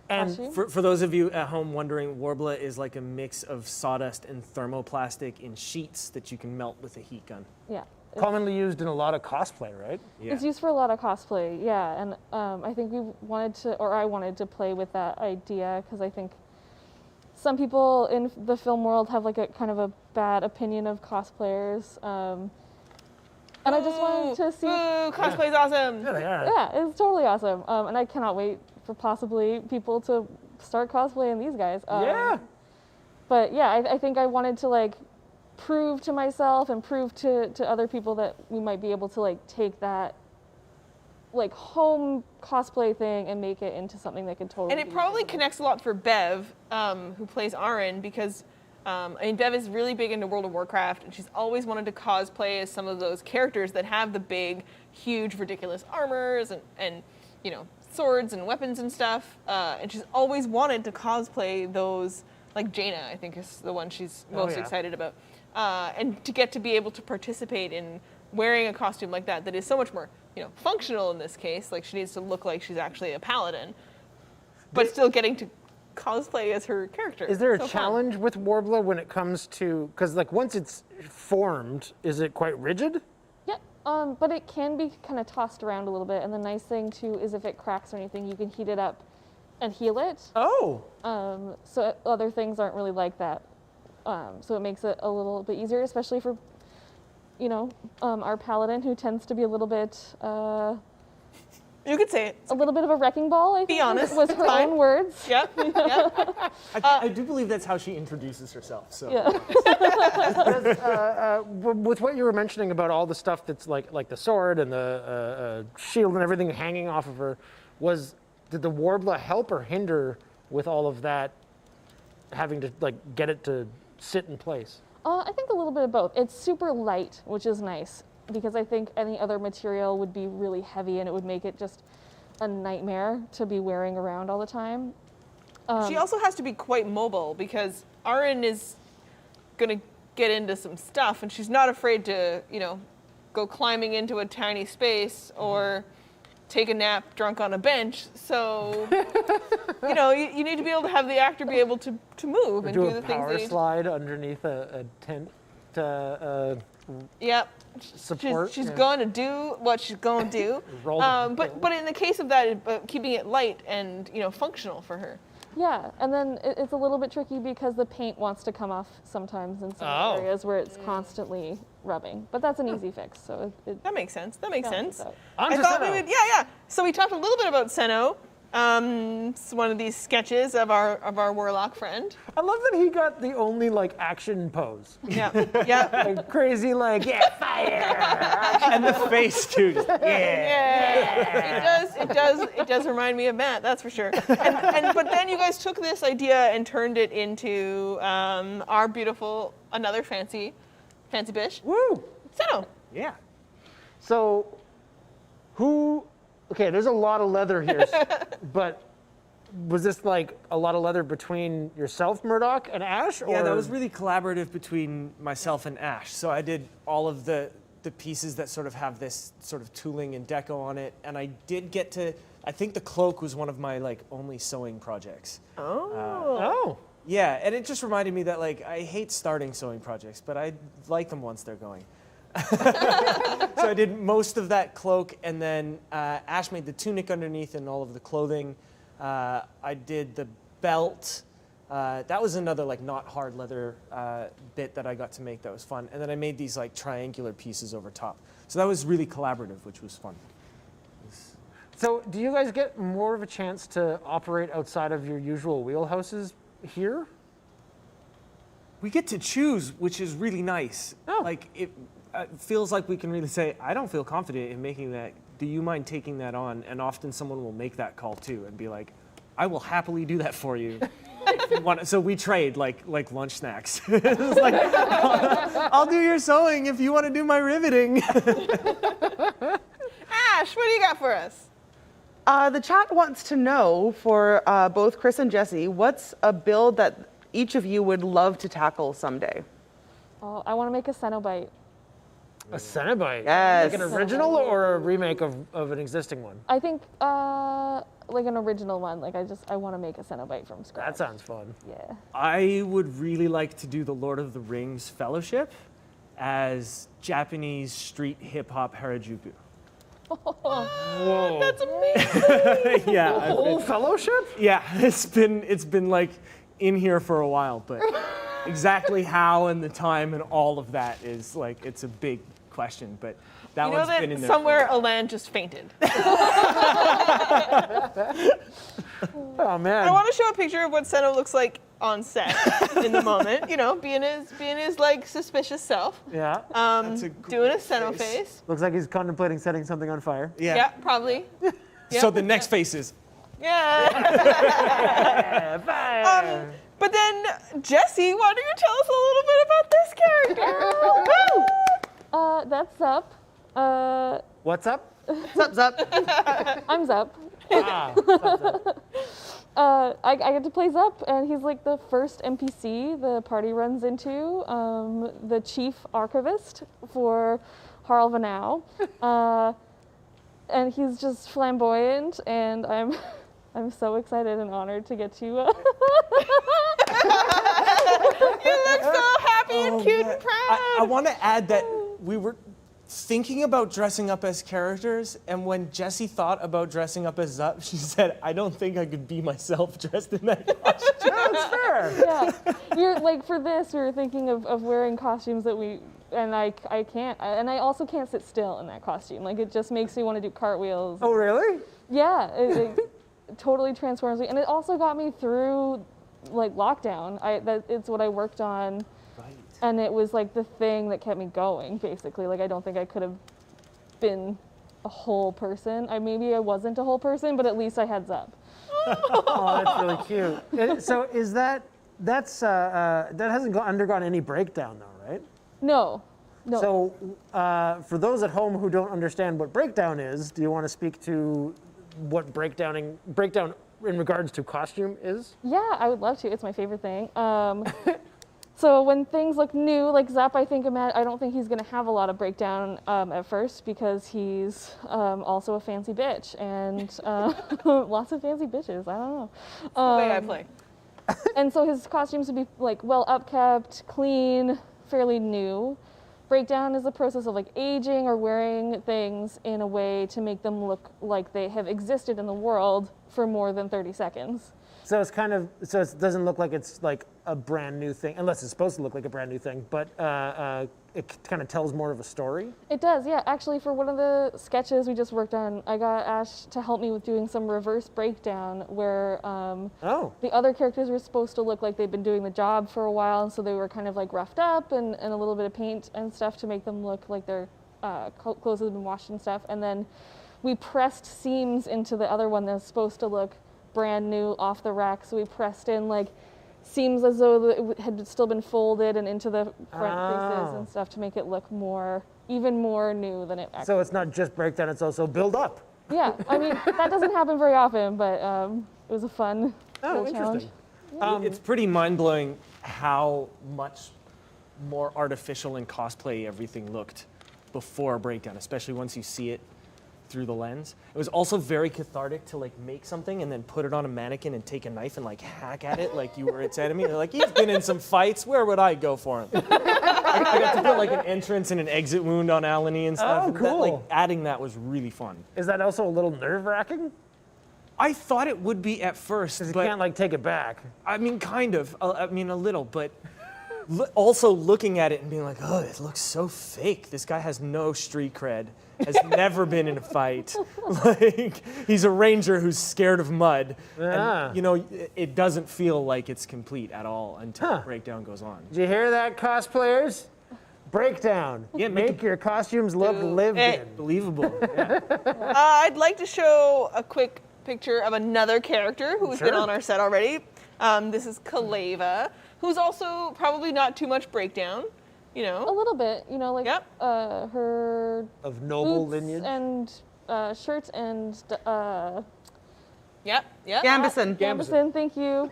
costume. For those of you at home wondering, Warbler is like a mix of sawdust and thermoplastic in sheets that you can melt with a heat gun. Yeah. Commonly used in a lot of cosplay, right? Yeah. It's used for a lot of cosplay, yeah. And I think I wanted to play with that idea because I think some people in the film world have a kind of a bad opinion of cosplayers. And I just wanted to see. Ooh, cosplay's awesome. Yeah, they are. Yeah, it's totally awesome. And I cannot wait for possibly people to start cosplaying these guys. Yeah. But yeah, I think I wanted to prove to myself and prove to other people that we might be able to take that home cosplay thing and make it into something that could totally. And it probably connects a lot for Bev, who plays Aaron, because Bev is really big into World of Warcraft, and she's always wanted to cosplay as some of those characters that have the big, huge, ridiculous armors and swords and weapons and stuff. And she's always wanted to cosplay those, like Jaina, I think is the one she's most excited about. And to get to be able to participate in wearing a costume like that is so much more, functional in this case. She needs to look like she's actually a paladin, but still getting to cosplay as her character. Is there a So fun. challenge with Warbler when it comes to, because once it's formed, is it quite rigid? Yeah. But it can be kind of tossed around a little bit. And the nice thing too is if it cracks or anything, you can heat it up and heal it. Oh. So other things aren't really like that. So it makes it a little bit easier, especially for, our paladin who tends to be a little bit, You could say it. a little bit of a wrecking ball, I think. Be honest. Was her Fine. own words. Yep. Yep. I do believe that's how she introduces herself. So. Yeah. With what you were mentioning about all the stuff that's like the sword and the shield and everything hanging off of her, did the Warbler help or hinder with all of that, having to get it to sit in place? I think a little bit of both. It's super light, which is nice, because I think any other material would be really heavy and it would make it just a nightmare to be wearing around all the time. She also has to be quite mobile because Arin is going to get into some stuff and she's not afraid to, go climbing into a tiny space or take a nap drunk on a bench. So, you need to be able to have the actor be able to move and do the things they power need to. slide underneath a tent Yep. support. She's going to do what she's going to do. Roll the- But in the case of that, keeping it light and functional for her. Yeah, and then it's a little bit tricky because the paint wants to come off sometimes in some areas where it's constantly rubbing. But that's an easy fix, so it That makes sense. That makes balances sense. out. I thought we would, yeah. So we talked a little bit about Senno. It's one of these sketches of our warlock friend. I love that he got the only action pose. Yeah, yeah. Crazy fire. And the face too. Just, Yeah. It does remind me of Matt, that's for sure. But then you guys took this idea and turned it into our beautiful, another fancy bish. Woo! Senno. yeah. So, okay, there's a lot of leather here, but was this a lot of leather between yourself, Myrdock, and Ash? Or? Yeah, that was really collaborative between myself and Ash. So I did all of the pieces that sort of have this sort of tooling and deco on it, and I did get to. I think the cloak was one of my only sewing projects. Oh. Yeah, and it just reminded me that I hate starting sewing projects, but I like them once they're going. So I did most of that cloak, and then Ash made the tunic underneath and all of the clothing. I did the belt. That was another not hard leather bit that I got to make that was fun. And then I made these triangular pieces over top. So that was really collaborative, which was fun. So, do you guys get more of a chance to operate outside of your usual wheelhouses here? We get to choose, which is really nice. Oh. It feels like we can really say, I don't feel confident in making that. Do you mind taking that on? And often someone will make that call too and be like, I will happily do that for you. If you want. So we trade like lunch snacks. It's I'll do your sewing if you want to do my riveting. Ash, what do you got for us? The chat wants to know for both Chris and Jessie, what's a build that each of you would love to tackle someday? Oh, I want to make a Cenobite. A Cenobite? Yes. Like an original or a remake of an existing one? I think like an original one. I want to make a Cenobite from scratch. That sounds fun. Yeah. I would really like to do the Lord of the Rings Fellowship as Japanese street hip hop Harajuku. Whoa. That's amazing. Yeah. Whole fellowship? Yeah, it's been in here for a while, but exactly how and the time and all of that is it's a big question, but that You know one's that been in there. somewhere Alan just fainted. Oh man. I want to show a picture of what Senno looks like on set in the moment. Being his suspicious self. Yeah. That's a Doing a great Senno face. Looks like he's contemplating setting something on fire. Yeah, probably. So the next face is Yeah. Fire. But then, Jessie, why don't you tell us a little bit about this character? That's Zup. What's up? Zup, zup. I'm Zup. Ah, I get to play Zup, and he's the first NPC the party runs into, the chief archivist for Harl Vanau. And he's just flamboyant, and I'm so excited and honored to get to. You look so happy and cute and proud. I want to add that we were thinking about dressing up as characters, and when Jessie thought about dressing up as Zup, she said, I don't think I could be myself dressed in that costume. That's fair. Yeah, we're like for this, we were thinking of wearing costumes that I can't, and I also can't sit still in that costume. Like it just makes me want to do cartwheels. Oh, really? Yeah, it totally transforms me, and it also got me through like lockdown. It's what I worked on. Right. And it was like the thing that kept me going, basically. Like I don't think I could have been a whole person. Maybe I wasn't a whole person, but at least I had Zup. Oh, that's really cute. So is that hasn't undergone any breakdown though, right? No. So for those at home who don't understand what breakdown is, do you want to speak to what breakdown in regards to costume is? Yeah, I would love to. It's my favorite thing. So when things look new, like Zup, I don't think he's gonna have a lot of breakdown at first because he's also a fancy bitch and lots of fancy bitches. I don't know. The way I play. And so his costumes would be like well upkept, clean, fairly new. Breakdown is the process of like aging or wearing things in a way to make them look like they have existed in the world for more than 30 seconds. So it doesn't look like it's like a brand new thing, unless it's supposed to look like a brand new thing, but it kind of tells more of a story. It does, yeah. Actually, for one of the sketches we just worked on, I got Ash to help me with doing some reverse breakdown where the other characters were supposed to look like they'd been doing the job for a while, and so they were kind of like roughed up and a little bit of paint and stuff to make them look like their clothes had been washed and stuff. And then we pressed seams into the other one that's supposed to look brand new off the rack, so we pressed in like seams as though it had still been folded and into the front pieces and stuff to make it look even more new than it actually. So it's not just breakdown, it's also build up. Yeah, I mean that doesn't happen very often, but it was a fun little challenge. Interesting. It's pretty mind-blowing how much more artificial and cosplay everything looked before breakdown, especially once you see it through the lens. It was also very cathartic to like make something and then put it on a mannequin and take a knife and like hack at it like you were its enemy. They're like, you've been in some fights, where would I go for him? I got to put like an entrance and an exit wound on Alani and stuff. Oh, and cool. Like adding that was really fun. Is that also a little nerve-wracking? I thought it would be at first, Because you but can't like take it back. I mean, kind of. I mean, a little, but also looking at it and being like, oh, it looks so fake. This guy has no street cred, has never been in a fight. Like, he's a ranger who's scared of mud. Yeah. And, you know, it doesn't feel like it's complete at all until breakdown goes on. Did you hear that, cosplayers? Breakdown. Yeah, make your costumes look lived in. Believable. Yeah. I'd like to show a quick picture of another character who's been on our set already. This is Kaleva, who's also probably not too much breakdown, you know. A little bit, you know, like her of noble boots lineage and shirts and Gambison. Gambison, thank you.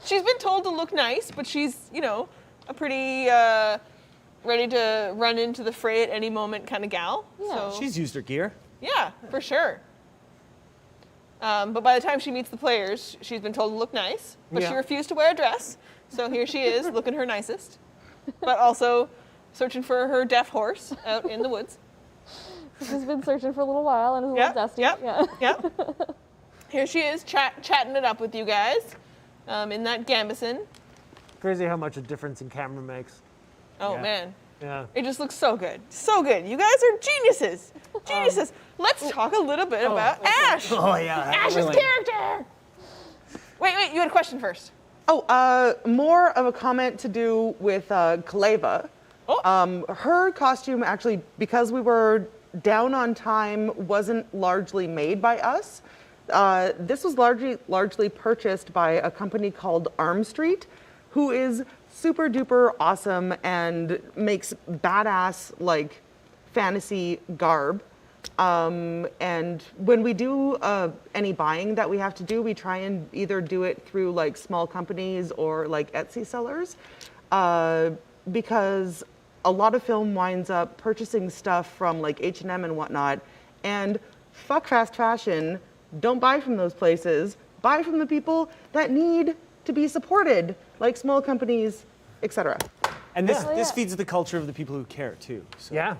She's been told to look nice, but she's, you know, a pretty ready to run into the fray at any moment kind of gal. Yeah. So, She's used her gear. yeah, for sure. But by the time she meets the players, she's been told to look nice, but she refused to wear a dress. So here she is, looking her nicest, but also searching for her deaf horse out in the woods. She's been searching for a little while and is a little dusty. Yep. Here she is, chatting it up with you guys in that Gambison. Crazy how much a difference in camera makes. Oh, man. Yeah. It just looks so good. So good. You guys are geniuses. Geniuses. Let's talk a little bit about Ash. Oh, yeah. Ash's character. Wait, you had a question first. More of a comment to do with Kaleva. Her costume actually, because we were down on time, wasn't largely made by us. This was largely purchased by a company called Arm Street, who is super duper awesome and makes badass like fantasy garb. And when we do any buying that we have to do, we try and either do it through like small companies or like Etsy sellers, because a lot of film winds up purchasing stuff from like H&M and whatnot, and fuck fast fashion, don't buy from those places, buy from the people that need to be supported, like small companies, etc. And this Yeah. this feeds the culture of the people who care too. So. Yeah.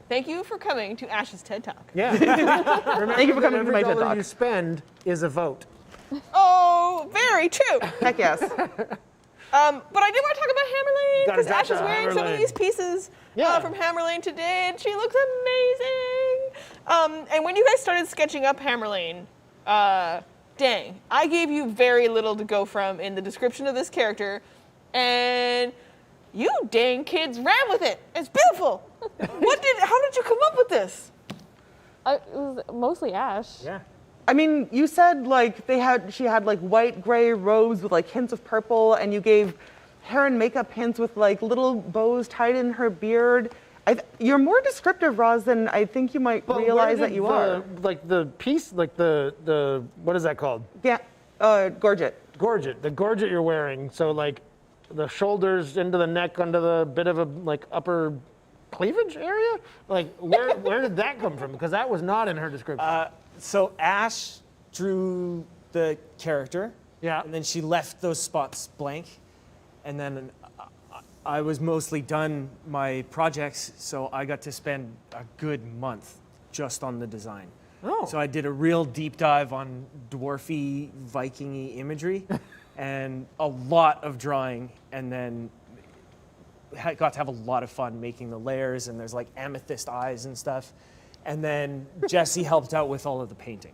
Thank you for coming to Ash's TED Talk. Yeah. Remember Thank you for that coming to every my TED dollar Talk. you spend is a vote. Oh, very true. Heck yes. But I did want to talk about Hammerlane Gotta because talk Ash is about wearing some of Hammerlane. these pieces Yeah. from Hammerlane today, and she looks amazing. And when you guys started sketching up Hammerlane, dang, I gave you very little to go from in the description of this character, and you dang kids ran with it. It's beautiful. How did you come up with this? It was mostly Ash. Yeah. I mean, you said like she had like white, gray robes with like hints of purple, and you gave hair and makeup hints with like little bows tied in her beard. You're more descriptive, Roz, than I think you might But realize where that did you the, are. Like the piece, like the what is that called? Yeah, gorget. Gorget. The gorget you're wearing. So like the shoulders into the neck, under the bit of a like upper cleavage area. Like where did that come from? Because that was not in her description. So Ash drew the character. Yeah. And then she left those spots blank. And then I was mostly done my projects, so I got to spend a good month just on the design. Oh. So I did a real deep dive on dwarfy, Viking-y imagery and a lot of drawing, and then got to have a lot of fun making the layers, and there's like amethyst eyes and stuff. And then Jessie helped out with all of the painting,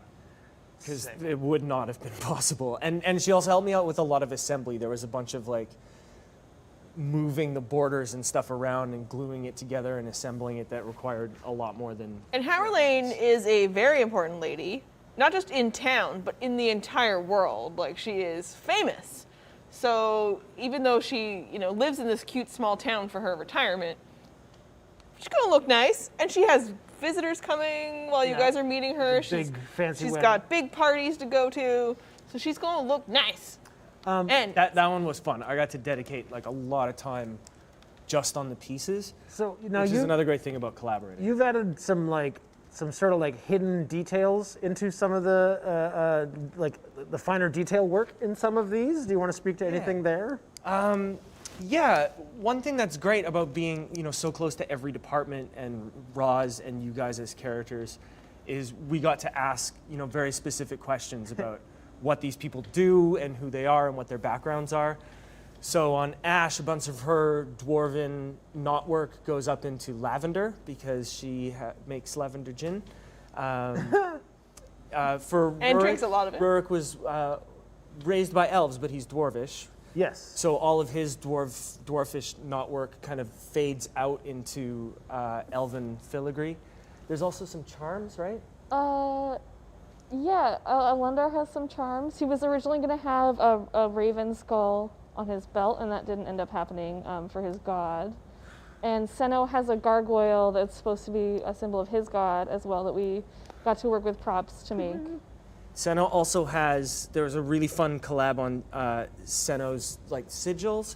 because it would not have been possible. And she also helped me out with a lot of assembly. There was a bunch of like moving the borders and stuff around and gluing it together and assembling it that required a lot more than. And Hammerlane is a very important lady, not just in town, but in the entire world. Like, she is famous. So even though she, lives in this cute small town for her retirement, she's gonna look nice, and she has visitors coming while you guys are meeting her. Big fancy She's wedding. got big parties to go to, so she's gonna look nice. And That one was fun. I got to dedicate like a lot of time just on the pieces, So which is another great thing about collaborating. you've added some sort of like hidden details into some of the like the finer detail work in some of these. Do you want to speak to anything there? Yeah, one thing that's great about being, so close to every department and Roz and you guys as characters is we got to ask, very specific questions about what these people do and who they are and what their backgrounds are. So on Ash, a bunch of her dwarven knotwork goes up into lavender because she makes lavender gin. For And Rurik, drinks a lot of it. Rurik was raised by elves, but he's dwarvish. Yes. So all of his dwarfish knotwork kind of fades out into elven filigree. There's also some charms, right? Yeah, Alundar has some charms. He was originally going to have a raven skull on his belt, and that didn't end up happening for his god. And Senno has a gargoyle that's supposed to be a symbol of his god as well, that we got to work with props to make. Senno also has, there was a really fun collab on Senno's like sigils.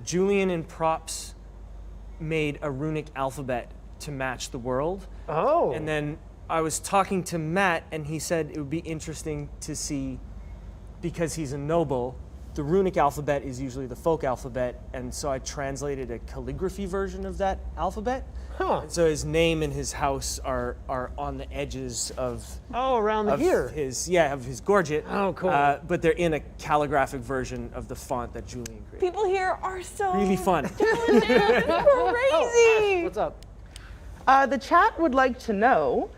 Julian and props made a runic alphabet to match the world. Oh. And then I was talking to Matt, and he said it would be interesting to see, because he's a noble, the runic alphabet is usually the folk alphabet, and so I translated a calligraphy version of that alphabet. Huh. And so his name and his house are on the edges of around of here. of his gorget. Oh, cool. But they're in a calligraphic version of the font that Julian created. people here are so Really fun. talented. Crazy. What's up? The chat would like to know,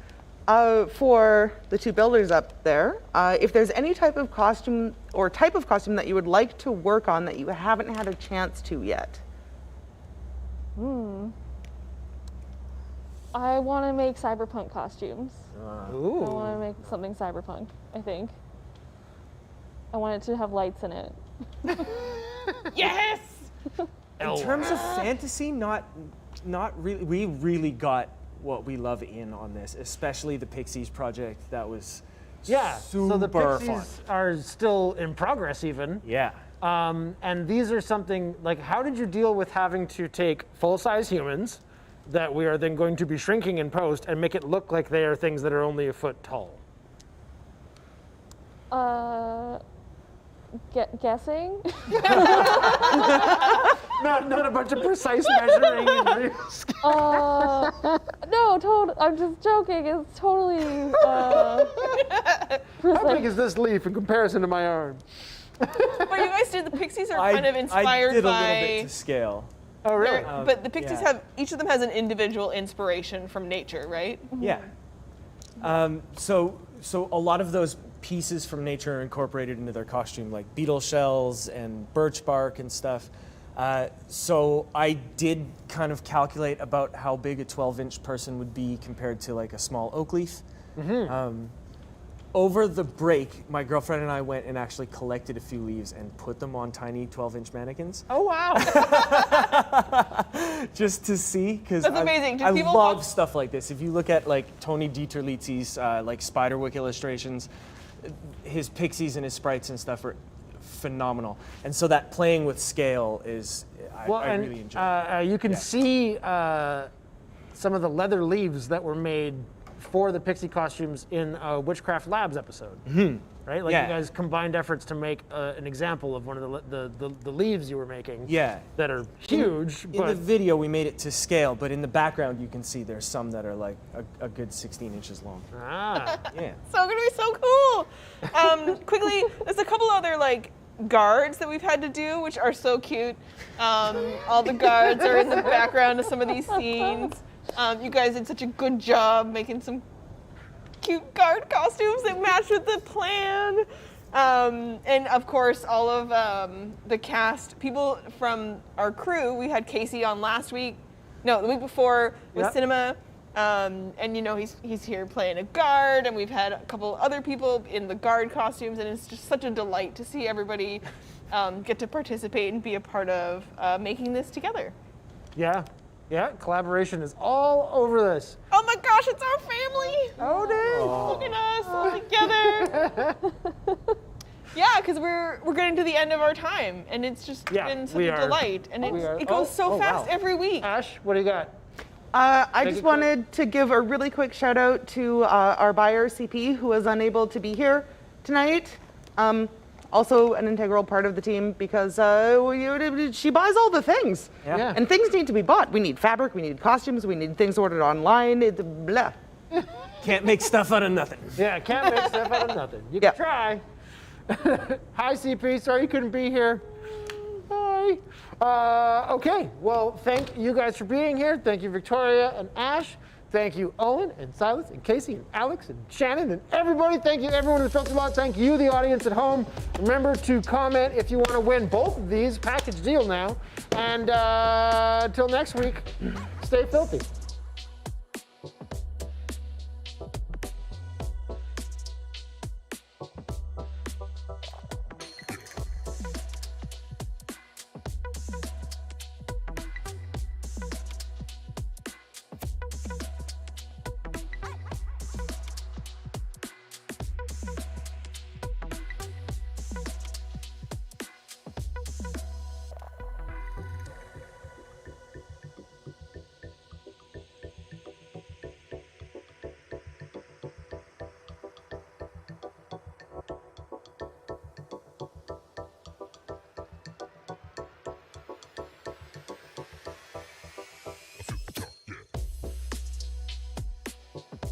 for the two builders up there, if there's any type of costume that you would like to work on that you haven't had a chance to yet. I want to make cyberpunk costumes. Ooh. I want to make something cyberpunk, I think. I want it to have lights in it. Yes. In terms of fantasy, not really. We really got what we love in on this, especially the Pixies project. That was Yeah. super So the Pixies fun. are still in progress, even. Yeah. And these are something like, how did you deal with having to take full-size humans that we are then going to be shrinking in post and make it look like they are things that are only a foot tall? Guessing? Not a bunch of precise measuring and real skill. No, I'm just joking. It's totally How big precise. is this leaf in comparison to my arm? But you guys did, the pixies are kind of inspired I did a by. little bit to scale. Oh, really? But the pixies yeah. have, each of them has an individual inspiration from nature, right? Yeah. So a lot of those pieces from nature are incorporated into their costume, like beetle shells and birch bark and stuff. So I did kind of calculate about how big a 12-inch person would be compared to like a small oak leaf. Over the break, my girlfriend and I went and actually collected a few leaves and put them on tiny 12-inch mannequins. Oh, wow. Just to see, because That's amazing. Do I people love watch- stuff like this. If you look at like Tony Dieterlitz's like Spiderwick illustrations, his pixies and his sprites and stuff are phenomenal. And so that playing with scale is, I really enjoy. You can see some of the leather leaves that were made for the pixie costumes in a Witchcraft Labs episode. Right? Like Yeah. you guys combined efforts to make an example of one of the leaves you were making. Yeah. That are huge. In the but video, we made it to scale, but in the background, you can see there's some that are like a good 16 inches long. Yeah. So gonna be so cool. Quickly, there's a couple other like guards that we've had to do, which are so cute. All the guards are in the background of some of these scenes. You guys did such a good job making some cute guard costumes that match with the plan. And of course, all of the cast, people from our crew, we had Casey on the week before with Yep. Cinema. And you know, he's here playing a guard, and we've had a couple other people in the guard costumes, and it's just such a delight to see everybody get to participate and be a part of making this together. yeah. Yeah, collaboration is all over this. Oh my gosh, it's our family! Oh, dude. Look at us all together. Yeah, because we're getting to the end of our time, and it's just been such we a are. delight, and We are. it goes so fast every week. Ash, what do you got? I Make just it quick. wanted to give a really quick shout out to our buyer, CP, who was unable to be here tonight. Also an integral part of the team because she buys all the things. Yeah. And things need to be bought. We need fabric, we need costumes, we need things ordered online. It's blah. Can't make stuff out of nothing. Yeah, can't make stuff out of nothing. You Yep. can try. Hi, CP. Sorry you couldn't be here. Hi. Okay. Well, thank you guys for being here. Thank you, Victoria and Ash. Thank you, Owen and Silas and Casey and Alex and Shannon and everybody. Thank you, everyone who felt a lot. Thank you, the audience at home. Remember to comment if you want to win both of these. Package deal now. And until next week, stay filthy.